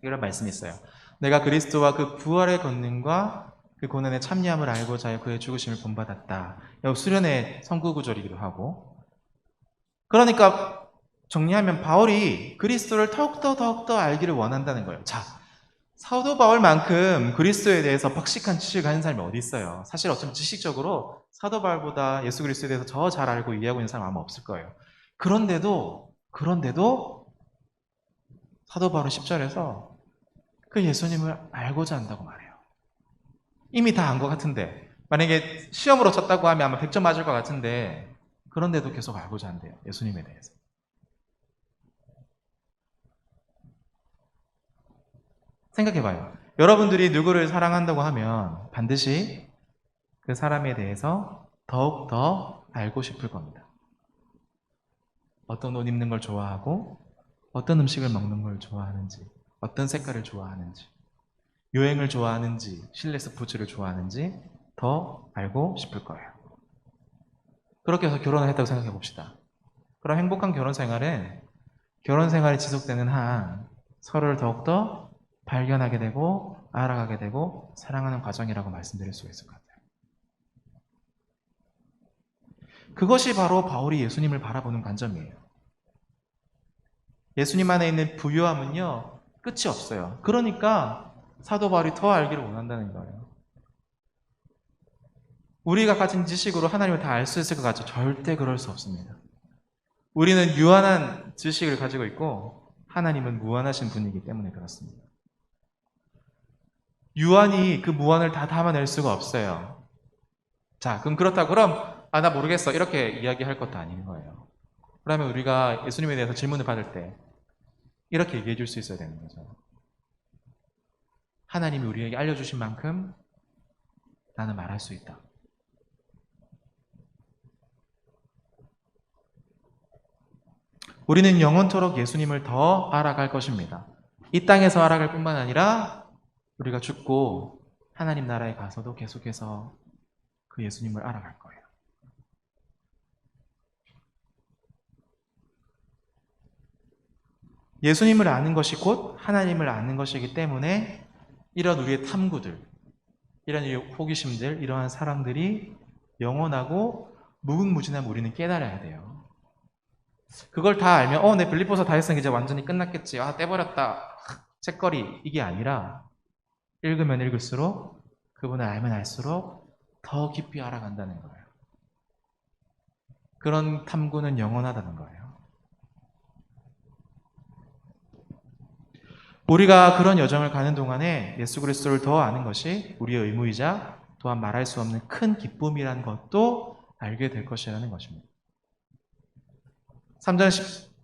Speaker 3: 이런 말씀이 있어요. 내가 그리스도와 그 부활의 권능과 그 고난의 참여함을 알고자 하여 그의 죽으심을 본받았다. 여기 수련회 선구 구절이기도 하고 그러니까 정리하면 바울이 그리스도를 더욱더 알기를 원한다는 거예요. 자, 사도 바울만큼 그리스도에 대해서 박식한 지식을 가진 사람이 어디 있어요? 사실 어쩌면 지식적으로 사도 바울보다 예수 그리스도에 대해서 더 잘 알고 이해하고 있는 사람 아마 없을 거예요. 그런데도 사도 바울은 10절에서 그 예수님을 알고자 한다고 말해요. 이미 다 안 것 같은데 만약에 시험으로 쳤다고 하면 아마 100점 맞을 것 같은데 그런데도 계속 알고자 한대요. 예수님에 대해서. 생각해봐요. 여러분들이 누구를 사랑한다고 하면 반드시 그 사람에 대해서 더욱더 알고 싶을 겁니다. 어떤 옷 입는 걸 좋아하고 어떤 음식을 먹는 걸 좋아하는지 어떤 색깔을 좋아하는지 여행을 좋아하는지 실내 스포츠를 좋아하는지 더 알고 싶을 거예요. 그렇게 해서 결혼을 했다고 생각해 봅시다. 그럼 행복한 결혼 생활이 지속되는 한 서로를 더욱더 발견하게 되고 알아가게 되고 사랑하는 과정이라고 말씀드릴 수가 있을 것 같아요. 그것이 바로 바울이 예수님을 바라보는 관점이에요. 예수님 안에 있는 부유함은요 끝이 없어요. 그러니까 사도 바울이 더 알기를 원한다는 거예요. 우리가 가진 지식으로 하나님을 다 알 수 있을 것 같죠? 절대 그럴 수 없습니다. 우리는 유한한 지식을 가지고 있고 하나님은 무한하신 분이기 때문에 그렇습니다. 유한이 그 무한을 다 담아낼 수가 없어요. 자, 그럼 나 모르겠어 이렇게 이야기할 것도 아닌 거예요. 그러면 우리가 예수님에 대해서 질문을 받을 때 이렇게 얘기해 줄 수 있어야 되는 거죠. 하나님이 우리에게 알려주신 만큼 나는 말할 수 있다. 우리는 영원토록 예수님을 더 알아갈 것입니다. 이 땅에서 알아갈 뿐만 아니라 우리가 죽고 하나님 나라에 가서도 계속해서 그 예수님을 알아갈 거예요. 예수님을 아는 것이 곧 하나님을 아는 것이기 때문에 이런 우리의 탐구들, 이런 우리의 호기심들, 이러한 사랑들이 영원하고 무궁무진함을 우리는 깨달아야 돼요. 그걸 다 알면 내 빌립보서 다 했으니까 이제 완전히 끝났겠지. 떼버렸다. 책거리. 이게 아니라 읽으면 읽을수록 그분을 알면 알수록 더 깊이 알아간다는 거예요. 그런 탐구는 영원하다는 거예요. 우리가 그런 여정을 가는 동안에 예수 그리스도를 더 아는 것이 우리의 의무이자 또한 말할 수 없는 큰 기쁨이라는 것도 알게 될 것이라는 것입니다.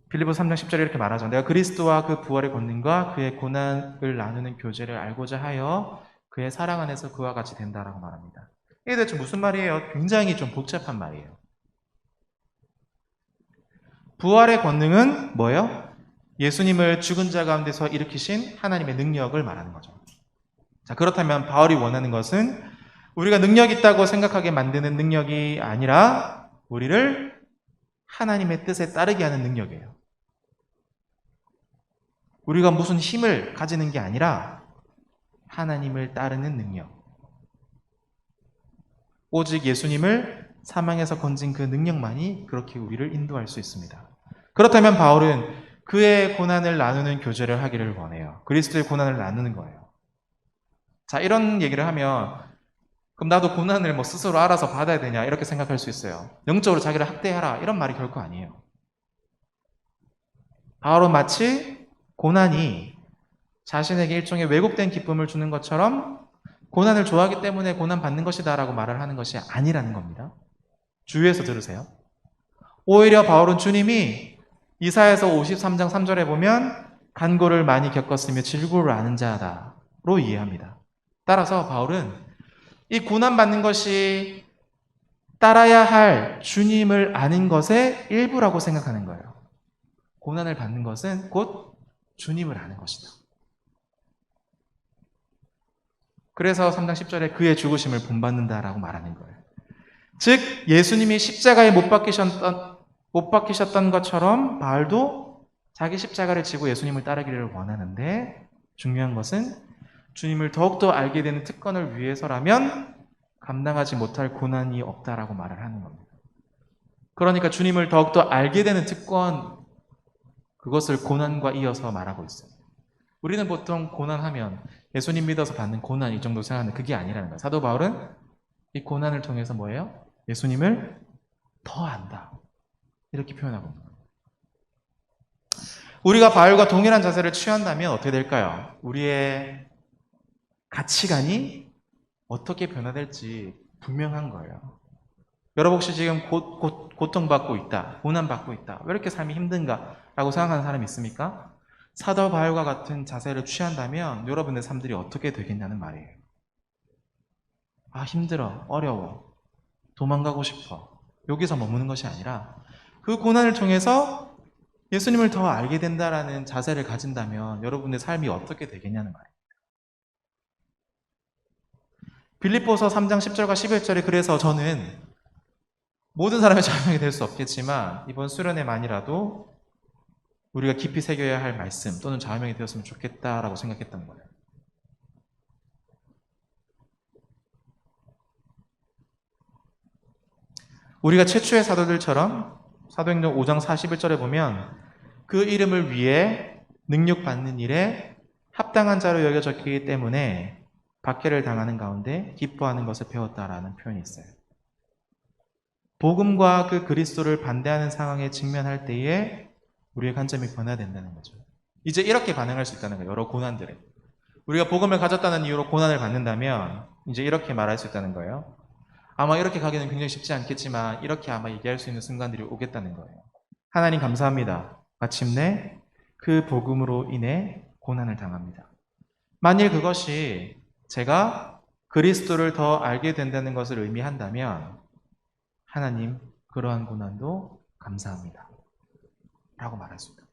Speaker 3: 빌립보서 3장 10절에 이렇게 말하죠. 내가 그리스도와 그 부활의 권능과 그의 고난을 나누는 교제를 알고자 하여 그의 사랑 안에서 그와 같이 된다라고 말합니다. 이게 대체 무슨 말이에요? 굉장히 좀 복잡한 말이에요. 부활의 권능은 뭐예요? 예수님을 죽은 자 가운데서 일으키신 하나님의 능력을 말하는 거죠. 자, 그렇다면 바울이 원하는 것은 우리가 능력 있다고 생각하게 만드는 능력이 아니라 우리를 하나님의 뜻에 따르게 하는 능력이에요. 우리가 무슨 힘을 가지는 게 아니라 하나님을 따르는 능력. 오직 예수님을 사망에서 건진 그 능력만이 그렇게 우리를 인도할 수 있습니다. 그렇다면 바울은 그의 고난을 나누는 교제를 하기를 원해요. 그리스도의 고난을 나누는 거예요. 자, 이런 얘기를 하면 그럼 나도 고난을 뭐 스스로 알아서 받아야 되냐 이렇게 생각할 수 있어요. 영적으로 자기를 학대하라 이런 말이 결코 아니에요. 바울은 마치 고난이 자신에게 일종의 왜곡된 기쁨을 주는 것처럼 고난을 좋아하기 때문에 고난 받는 것이다 라고 말을 하는 것이 아니라는 겁니다. 주의해서 들으세요. 오히려 바울은 주님이 이사야서 53장 3절에 보면 간고를 많이 겪었으며 질고를 아는 자다로 이해합니다. 따라서 바울은 이 고난받는 것이 따라야 할 주님을 아는 것의 일부라고 생각하는 거예요. 고난을 받는 것은 곧 주님을 아는 것이다. 그래서 3장 10절에 그의 죽으심을 본받는다라고 말하는 거예요. 즉 예수님이 십자가에 못 박히셨던 것처럼 바울도 자기 십자가를 지고 예수님을 따르기를 원하는데 중요한 것은 주님을 더욱더 알게 되는 특권을 위해서라면 감당하지 못할 고난이 없다라고 말을 하는 겁니다. 그러니까 주님을 더욱더 알게 되는 특권, 그것을 고난과 이어서 말하고 있어요. 우리는 보통 고난하면 예수님 믿어서 받는 고난 이 정도 생각하는 그게 아니라는 거예요. 사도 바울은 이 고난을 통해서 뭐예요? 예수님을 더 안다. 이렇게 표현하고 있는 거예요. 우리가 바울과 동일한 자세를 취한다면 어떻게 될까요? 우리의 가치관이 어떻게 변화될지 분명한 거예요. 여러분 혹시 지금 고통받고 있다, 고난받고 있다, 왜 이렇게 삶이 힘든가? 라고 생각하는 사람이 있습니까? 사도 바울과 같은 자세를 취한다면 여러분의 삶들이 어떻게 되겠냐는 말이에요. 아, 힘들어, 어려워, 도망가고 싶어. 여기서 머무는 것이 아니라 그 고난을 통해서 예수님을 더 알게 된다라는 자세를 가진다면 여러분의 삶이 어떻게 되겠냐는 말이에요. 빌립보서 3장 10절과 11절에 그래서 저는 모든 사람의 자명이 될 수 없겠지만 이번 수련회만이라도 우리가 깊이 새겨야 할 말씀 또는 자명이 되었으면 좋겠다라고 생각했던 거예요. 우리가 최초의 사도들처럼 사도행전 5장 41절에 보면 그 이름을 위해 능력받는 일에 합당한 자로 여겨졌기 때문에 박해를 당하는 가운데 기뻐하는 것을 배웠다라는 표현이 있어요. 복음과 그 그리스도를 반대하는 상황에 직면할 때에 우리의 관점이 변화된다는 거죠. 이제 이렇게 반응할 수 있다는 거예요. 여러 고난들에. 우리가 복음을 가졌다는 이유로 고난을 받는다면 이제 이렇게 말할 수 있다는 거예요. 아마 이렇게 가기는 굉장히 쉽지 않겠지만 이렇게 아마 얘기할 수 있는 순간들이 오겠다는 거예요. 하나님 감사합니다. 마침내 그 복음으로 인해 고난을 당합니다. 만일 그것이 제가 그리스도를 더 알게 된다는 것을 의미한다면 하나님 그러한 고난도 감사합니다. 라고 말할 수 있다.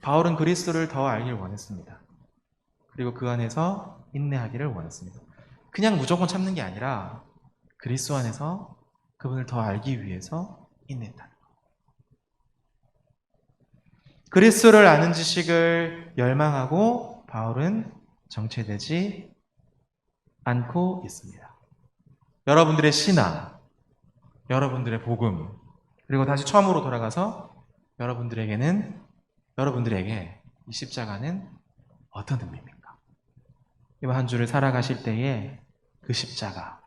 Speaker 3: 바울은 그리스도를 더 알길 원했습니다. 그리고 그 안에서 인내하기를 원했습니다. 그냥 무조건 참는 게 아니라 그리스도 안에서 그분을 더 알기 위해서 인내했다. 그리스도를 아는 지식을 열망하고 바울은 정체되지 않고 있습니다. 여러분들의 신앙, 여러분들의 복음, 그리고 다시 처음으로 돌아가서 여러분들에게 이 십자가는 어떤 의미입니까? 이번 한 주를 살아가실 때에 그 십자가,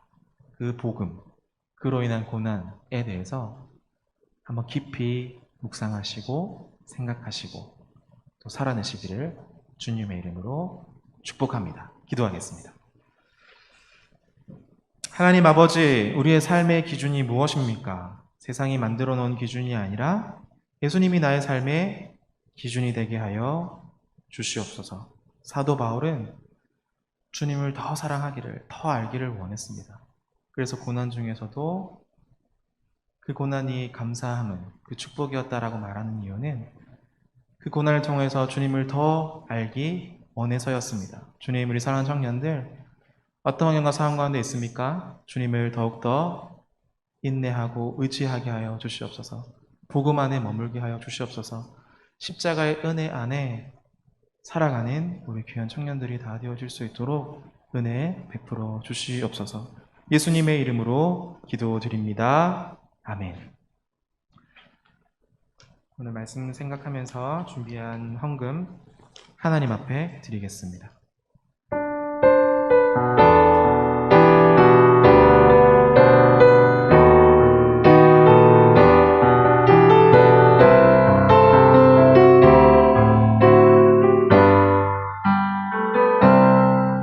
Speaker 3: 그 복음, 그로 인한 고난에 대해서 한번 깊이 묵상하시고 생각하시고 또 살아내시기를 주님의 이름으로 축복합니다. 기도하겠습니다. 하나님 아버지, 우리의 삶의 기준이 무엇입니까? 세상이 만들어 놓은 기준이 아니라 예수님이 나의 삶의 기준이 되게 하여 주시옵소서. 사도 바울은 주님을 더 사랑하기를, 더 알기를 원했습니다. 그래서 고난 중에서도 그 고난이 감사함은 그 축복이었다라고 말하는 이유는 그 고난을 통해서 주님을 더 알기 원해서였습니다. 주님, 우리 사랑하는 청년들 어떤 환경과 상황 가운데 있습니까? 주님을 더욱더 인내하고 의지하게 하여 주시옵소서. 복음 안에 머물게 하여 주시옵소서. 십자가의 은혜 안에 살아가는 우리 귀한 청년들이 다 되어질 수 있도록 은혜 베풀어 주시옵소서. 예수님의 이름으로 기도드립니다. 아멘. 오늘 말씀 생각하면서 준비한 헌금 하나님 앞에 드리겠습니다.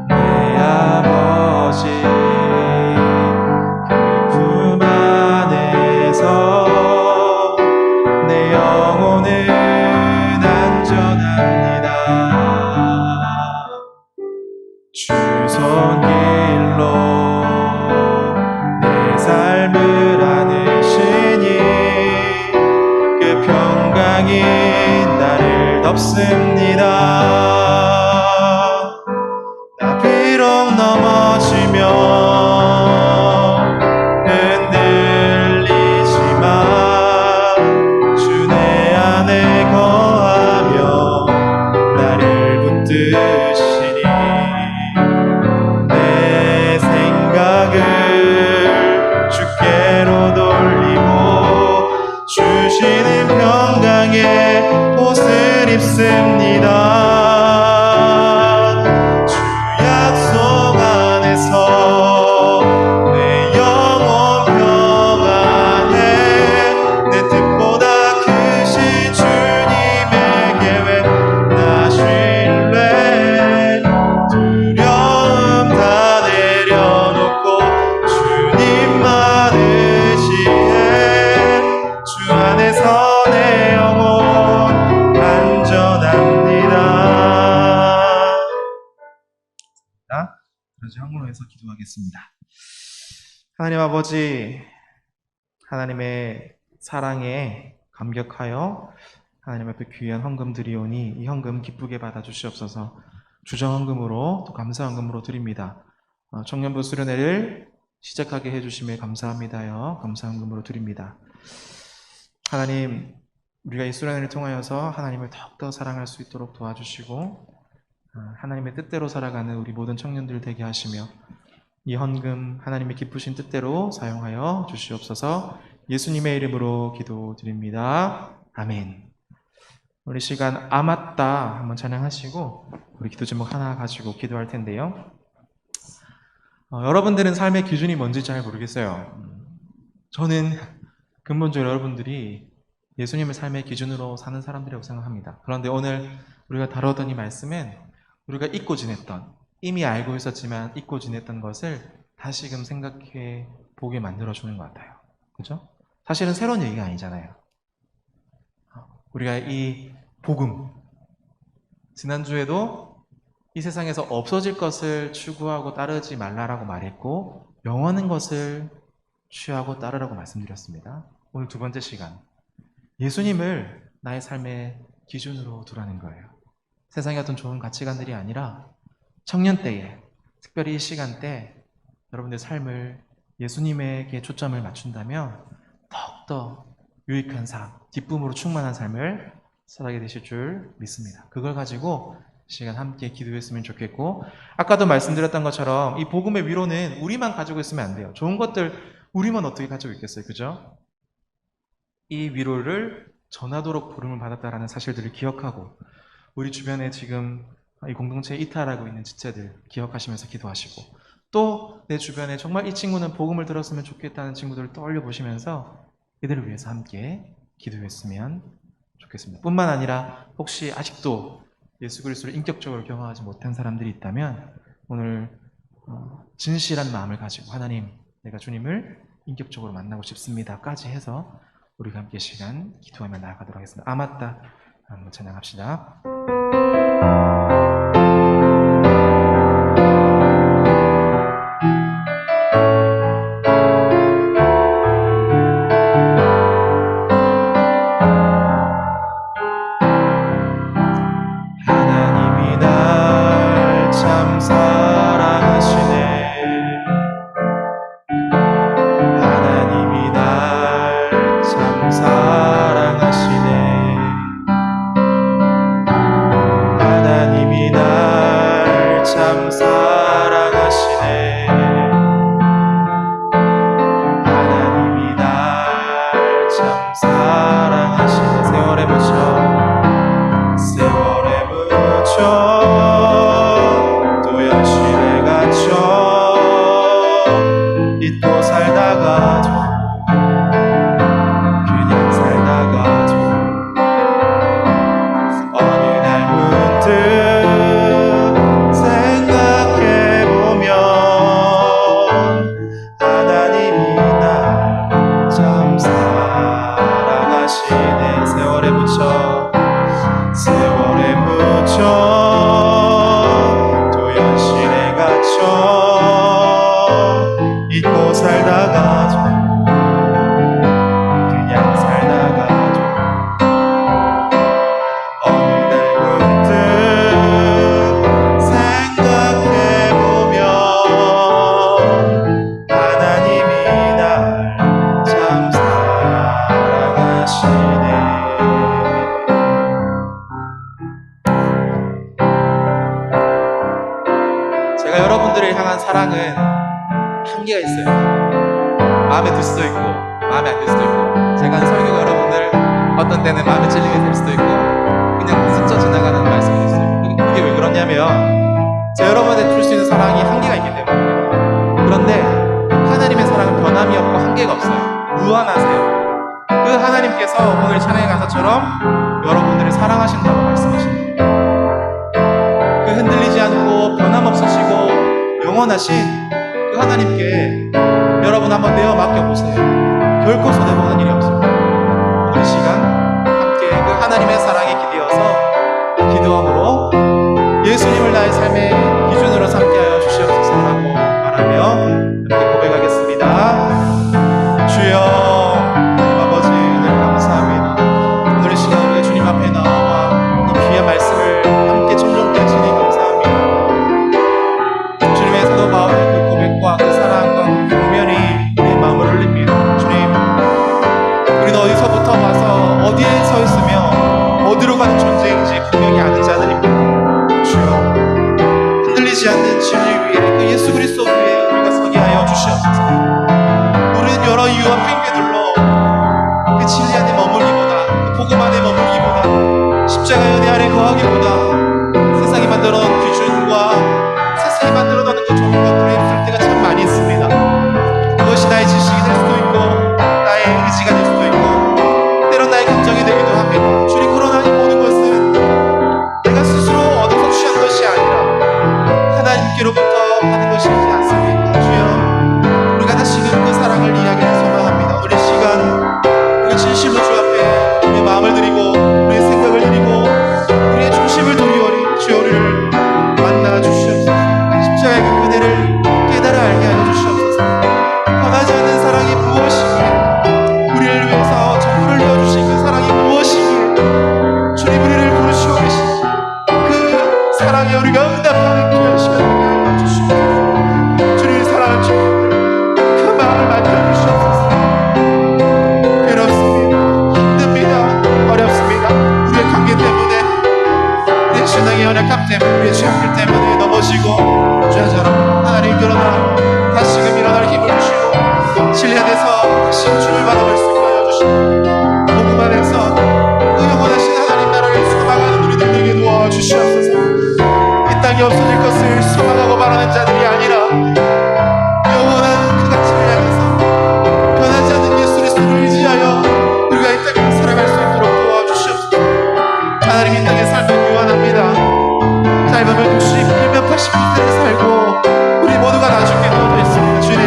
Speaker 3: 내 아버지 그 품 안에서 내 영혼은 안전합니다. 주 손길로 내 삶을 안으시니 그 평강이 나를 덮습니다. 나 비록 넘어지면 흔들리지만 주 내 안에 거하며 나를 붙드시니 내 생각을 주께로 돌리고 주시는 평강의 옷을 입습니다. 주 약속 안에서 내 영혼 평안해. 내 뜻보다 크신 주님의 계획 나 신뢰. 두려움 다 내려놓고 주님만 의지해. 주 안에서 내 영혼 안전합니다. 그래서 한국어에서 기도하겠습니다. 하나님 아버지, 하나님의 사랑에 감격하여 하나님 앞에 귀한 헌금 드리오니 이 헌금 기쁘게 받아 주시옵소서. 주정 헌금으로 또 감사 헌금으로 드립니다. 청년부 수련회를 시작하게 해주심에 감사합니다요. 감사 헌금으로 드립니다. 하나님, 우리가 이 수련회를 통하여서 하나님을 더욱더 사랑할 수 있도록 도와주시고 하나님의 뜻대로 살아가는 우리 모든 청년들 되게 하시며 이 헌금 하나님의 기쁘신 뜻대로 사용하여 주시옵소서. 예수님의 이름으로 기도드립니다. 아멘. 우리 시간 아맞다 한번 찬양하시고 우리 기도 제목 하나 가지고 기도할 텐데요. 여러분들은 삶의 기준이 뭔지 잘 모르겠어요. 저는 근본적으로 여러분들이 예수님을 삶의 기준으로 사는 사람들이라고 생각합니다. 그런데 오늘 우리가 다루었던 이 말씀은 우리가 잊고 지냈던, 이미 알고 있었지만 잊고 지냈던 것을 다시금 생각해 보게 만들어주는 것 같아요. 그죠? 사실은 새로운 얘기가 아니잖아요. 우리가 이 복음, 지난주에도 이 세상에서 없어질 것을 추구하고 따르지 말라라고 말했고 영원한 것을 취하고 따르라고 말씀드렸습니다. 오늘 두 번째 시간, 예수님을 나의 삶의 기준으로 두라는 거예요. 세상의 어떤 좋은 가치관들이 아니라 청년 때에, 특별히 이 시간대 여러분들의 삶을 예수님에게 초점을 맞춘다면 더욱더 유익한 삶, 기쁨으로 충만한 삶을 살아가게 되실 줄 믿습니다. 그걸 가지고 이 시간 함께 기도했으면 좋겠고, 아까도 말씀드렸던 것처럼 이 복음의 위로는 우리만 가지고 있으면 안 돼요. 좋은 것들 우리만 어떻게 가지고 있겠어요, 그죠? 이 위로를 전하도록 부름을 받았다라는 사실들을 기억하고 우리 주변에 지금 이 공동체에 이탈하고 있는 지체들 기억하시면서 기도하시고, 또 내 주변에 정말 이 친구는 복음을 들었으면 좋겠다는 친구들을 떠올려 보시면서 이들을 위해서 함께 기도했으면 좋겠습니다. 뿐만 아니라 혹시 아직도 예수 그리스도를 인격적으로 경험하지 못한 사람들이 있다면 오늘 진실한 마음을 가지고 하나님, 내가 주님을 인격적으로 만나고 싶습니다까지 해서 우리가 함께 시간 기도하며 나아가도록 하겠습니다. 아맞다 한번 찬양합시다. 하나님이 날 참 사랑하시네. 하나님이 날 참 사랑하시네. 하나님 하시네. 제가 여러분들을 향한 사랑은 한계가 있어요. 마음에 들 수도 있고 마음에 안 들 수도 있고, 제가 하는 설교가 여러분들 어떤 때는 마음에 찔리게 될 수도 있고 그냥 스쳐 지나가는 말씀이 될 수도 있고, 그게 왜 그러냐면 제가 여러분한테 줄 수 있는 사랑이 한계가 있기 때문입니다. 그런데 하나님의 사랑은 변함이 없고 한계가 없어요. 무한하세요. 그 하나님께서 오늘 찬양의 가사처럼 여러분들을 사랑하신다고 말씀하십니다. 그 흔들리지 않고 변함없으시고 영원하신 그 하나님께 여러분 한번 내어 맡겨보세요. 결코 손해보는 일이 없습니다. 오늘 이 시간 함께 그 하나님의 사랑에 기대어서 기도함으로 예수님을 나의 삶의 기준으로 삼게 하여 주시옵소서라고 말하며 함께 고백하겠습니다. 주여 아버지, 은혜를 감사합니다. 오늘 이 시간 우리가 주님 앞에 나와 이 귀한 말씀을 함께 청종케 하시니 감사합니다. 주님의 사도 바울의 그 고백과 그 사랑과 그 경면이 우리의 마음을 울립니다. 주님, 우리는 어디서부터 와서 어디에 서 있으며 어디로 가는 존재인지 분명히 아는 자들입니다. 주여, 흔들리지 않는 진리 위에 그 예수 그리스도 위에 우리가 서게 하여 주시옵소서. 우리는 여러 이유와 핑계들로 그 진리 안에 머물기보다, 그 복음 안에 머물기보다, 십자가 연애 아래 거하기보다 세상이 만들어 놓은 기준과 세상이 만들어 놓은 그 좋은 것들에 있을 때가 참 많이 있습니다. 그것이 나의 지식이 될 수도 있고 나의 의지가 될 수도 있고 때론 나의 감정이 되기도 합니다. 주님, 그러나 이 모든 것은 내가 스스로 얻어서 취한 것이 아니라 하나님께로부터 받은 것이지 않습니까? 주여, 우리가 다시금 그 사랑을 이야기할 소망합니다. 오늘 이 시간 우리가 진실로 주 앞에 우리의 마음을 드리고 우리의 생각을 드리고 우리의 중심을 돌리오니 주여, 우리를 만나 주시옵소서. 십자가의 그 은혜를 깨달아 알게 하여 주시옵소서. 변하지 않는 사랑이 무엇이기에, 우리를 위해서 전부를 내어주신 그 사랑이 무엇이기에 주님 우리를 부르시고 계시지, 그 사랑에 우리가 응답하는 귀한 시간 하여 주시옵소서. 주님의 사랑을 주님들 그 마음을 만져주시옵소서. 괴롭습니다, 힘듭니다, 어렵습니다. 우리의 관계 때문에, 우리의 신앙의 연약함 때문에, 우리의 죄악들 때문에 넘어지고 죄처럼 하나님, 그러나 다시금 일어날 힘을 주시고 진리 안에서 다시 주를 바라볼 수 있게 하여 주시고 복음 안에서 그 영원하신 하나님 나라를 소망하는 우리들 되게 도와주시옵소서. 이 땅에 없어질 것을 소망하고 바라는 자들이 아니라 영원한 그 가치를 향해서 변하지 않는 예수 그리스도를 의지하여 우리가 이 땅을 살아갈 수 있도록 도와주시옵소서. 하나님, 이 땅의 삶은 유한합니다. 짧으면 60, 길면 80세를 살고 우리 모두가 나중에 놓여져 있습니다. 주님,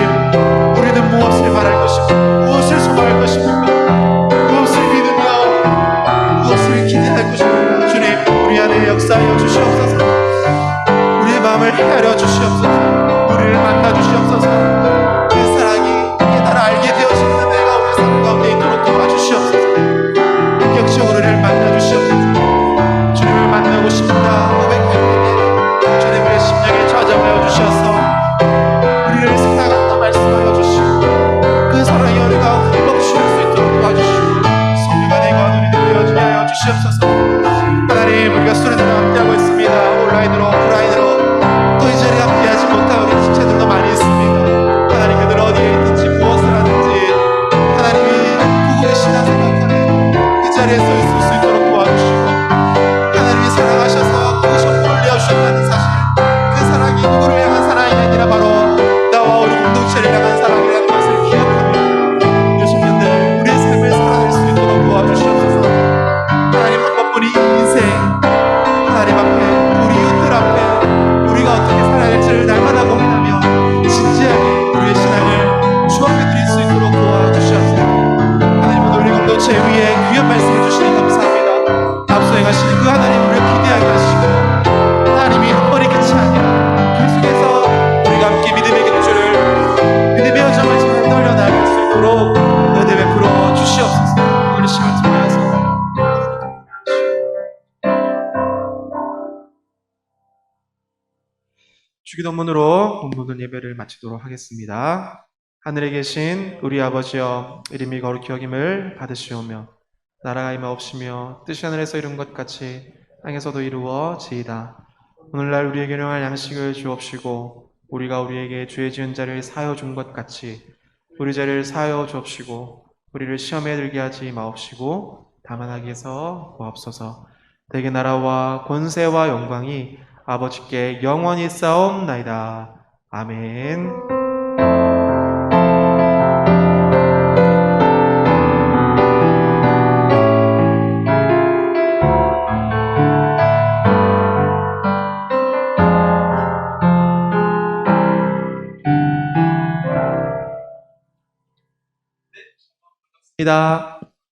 Speaker 3: 우리는 무엇을 바랄 것입니까? 무엇을 소망할 것입니까? 무엇을 믿으며 무엇을 기대할 것입니까? 주님, 우리 안에 역사하여 주시옵소서. 우리의 마음을 헤아려 주시옵소서. 우리를 만나 주시옵소서. 그 사랑이 깨달아 알게 되어지는 은혜가 우리 삶 가운데 있도록 도와주시옵소서. 인격적으로 우리를 만나 주시옵소서. 주님을 만나고 싶다 고백할 때에 주님의 심령에 좌정하여 주셔서 우리를 사랑한다 말씀하여 주시고 그 사랑이 우리가 흠없이 수 있도록 도와주시고 성령과 내 관원이 되어지게 하여 주시옵소서. 하나님, 우리가 수련회를 함께하고 있습니다. 온라인으로 오프라인으로 또 이 자리에 함께하지 못한 우리 지체들도 많이 있습니다. 하나님, 그들 어디에 있든지 무엇을 하든지 하나님이 보고 계시다 생각하는 그 자리에 서 있을 수 있도록 도와주시고 하나님이 사랑하셔서 그 전부를 내어주셨다는 사실, 그 사랑이 누구를 향한 사랑이 아니라 바로 나와 우리 공동체를 향한 사랑이라는 것을 기억하며 요즘 현대 우리의 삶을 살아낼 수 있도록 도와주시옵소서. 하나님, 한 번뿐인 인생 하나님 앞에, 우리 이웃들 앞에 우리가 어떻게 살아야 할지를 날마다 고민하며 진지하게 우리의 신앙을 주 앞에 드릴 수 있도록 도와주시옵소서. 하나님, 오늘 우리 공동체 위에 귀한 말씀을 주시니 감사합니다. 앞서 행하시는 그 하나님 우리를 기대하게 하시고 하나님이 한 번의 끝이 아니라 계속해서 우리가 함께 믿음의 경주를, 믿음의 여정을 잘 떨려 나아갈 수 있도록 은혜 베풀어 주시옵소서. 우리 시간 통하여서 주기도문으로 본모든 예배를 마치도록 하겠습니다. 하늘에 계신 우리 아버지여, 이름이 거룩히 여김을 받으시오며 나라가 임하옵시며 뜻이 하늘에서 이룬 것 같이 땅에서도 이루어지이다. 오늘날 우리에게 일용할 양식을 주옵시고 우리가 우리에게 죄 지은 자를 사하여 준 것 같이 우리 죄를 사하여 주옵시고 우리를 시험에 들게 하지 마옵시고 다만 악에서 구하옵소서. 대개 나라와 권세와 영광이 아버지께 영원히 싸움나이다. 아멘.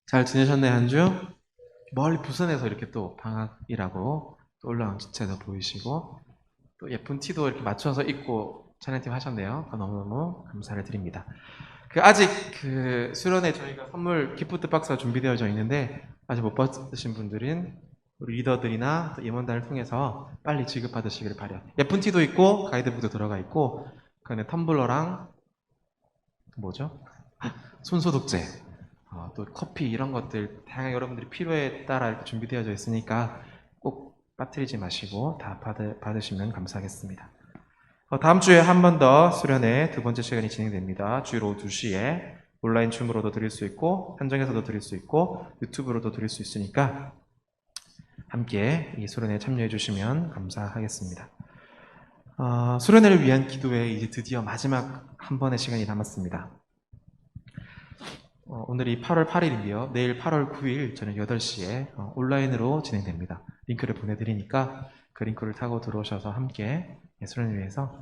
Speaker 3: 잘 지내셨나요, 한 주? 멀리 부산에서 이렇게 또 방학이라고 또 올라온 지체도 보이시고 또 예쁜 티도 이렇게 맞춰서 입고 찬양팀 하셨네요. 너무너무 감사를 드립니다. 아직 수련회 저희가 선물 기프트 박스가 준비되어져 있는데 아직 못 받으신 분들은 우리 리더들이나 또 임원단을 통해서 빨리 지급받으시기를 바래요. 예쁜 티도 있고 가이드북도 들어가 있고 그 안에 텀블러랑 뭐죠? 손소독제, 또 커피 이런 것들 다양하게 여러분들이 필요에 따라 이렇게 준비되어져 있으니까 꼭 빠뜨리지 마시고 다 받으시면 감사하겠습니다. 다음 주에 한 번 더 수련회 두 번째 시간이 진행됩니다. 주일 오후 2시에 온라인 줌으로도 드릴 수 있고 현장에서도 드릴 수 있고 유튜브로도 드릴 수 있으니까 함께 이 수련회에 참여해 주시면 감사하겠습니다. 수련회를 위한 기도회 이제 드디어 마지막 한 번의 시간이 남았습니다. 오늘이 8월 8일인데요. 내일 8월 9일 저녁 8시에 온라인으로 진행됩니다. 링크를 보내드리니까 그 링크를 타고 들어오셔서 함께 수련을 위해서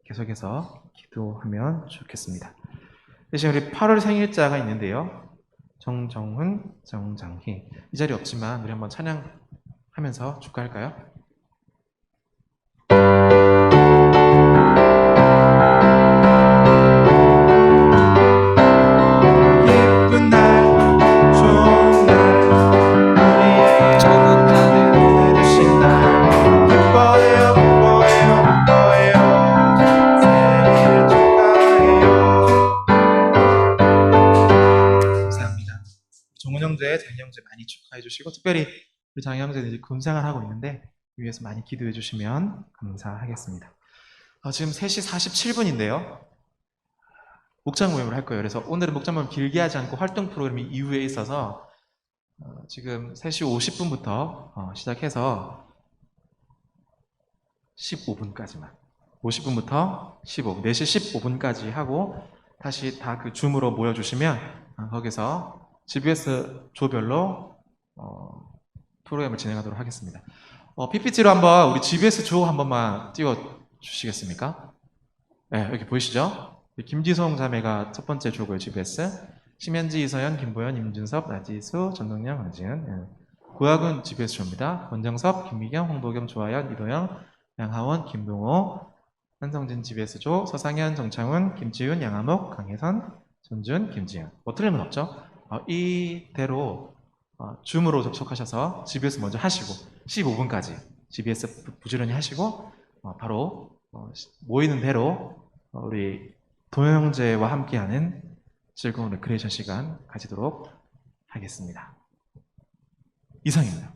Speaker 3: 계속해서 기도하면 좋겠습니다. 대신 우리 8월 생일자가 있는데요. 정정훈, 정장희. 이 자리 없지만 우리 한번 찬양하면서 축하할까요? 장희 형제 많이 축하해 주시고 특별히 우리 장희 형제는 이제 군생활 하고 있는데 위해서 많이 기도해 주시면 감사하겠습니다. 지금 3시 47분인데요. 목장 모임을 할 거예요. 그래서 오늘은 목장 모임 길게 하지 않고 활동 프로그램이 이후에 있어서 지금 3시 50분부터 시작해서 15분까지만 50분부터 15분, 4시 15분까지 하고 다시 다 그 줌으로 모여주시면 거기서 GBS 조별로 프로그램을 진행하도록 하겠습니다. PPT로 한번 우리 GBS 조 한 번만 띄워 주시겠습니까? 네, 여기 보이시죠? 김지성 자매가 첫 번째 조고요, GBS. 심현지, 이서연, 김보현, 임준섭, 나지수, 전동영, 안지은. 고학은 GBS 조입니다. 권정섭, 김미경, 홍보겸, 조하연, 이도영, 양하원, 김동호, 한성진 GBS 조, 서상현, 정창훈, 김지훈, 양하목, 강혜선, 전준, 김지현. 틀림은 없죠? 이대로 줌으로 접속하셔서 GBS 먼저 하시고 15분까지 GBS 부지런히 하시고 바로 모이는 대로 우리 도영 형제와 함께하는 즐거운 레크레이션 시간 가지도록 하겠습니다. 이상입니다.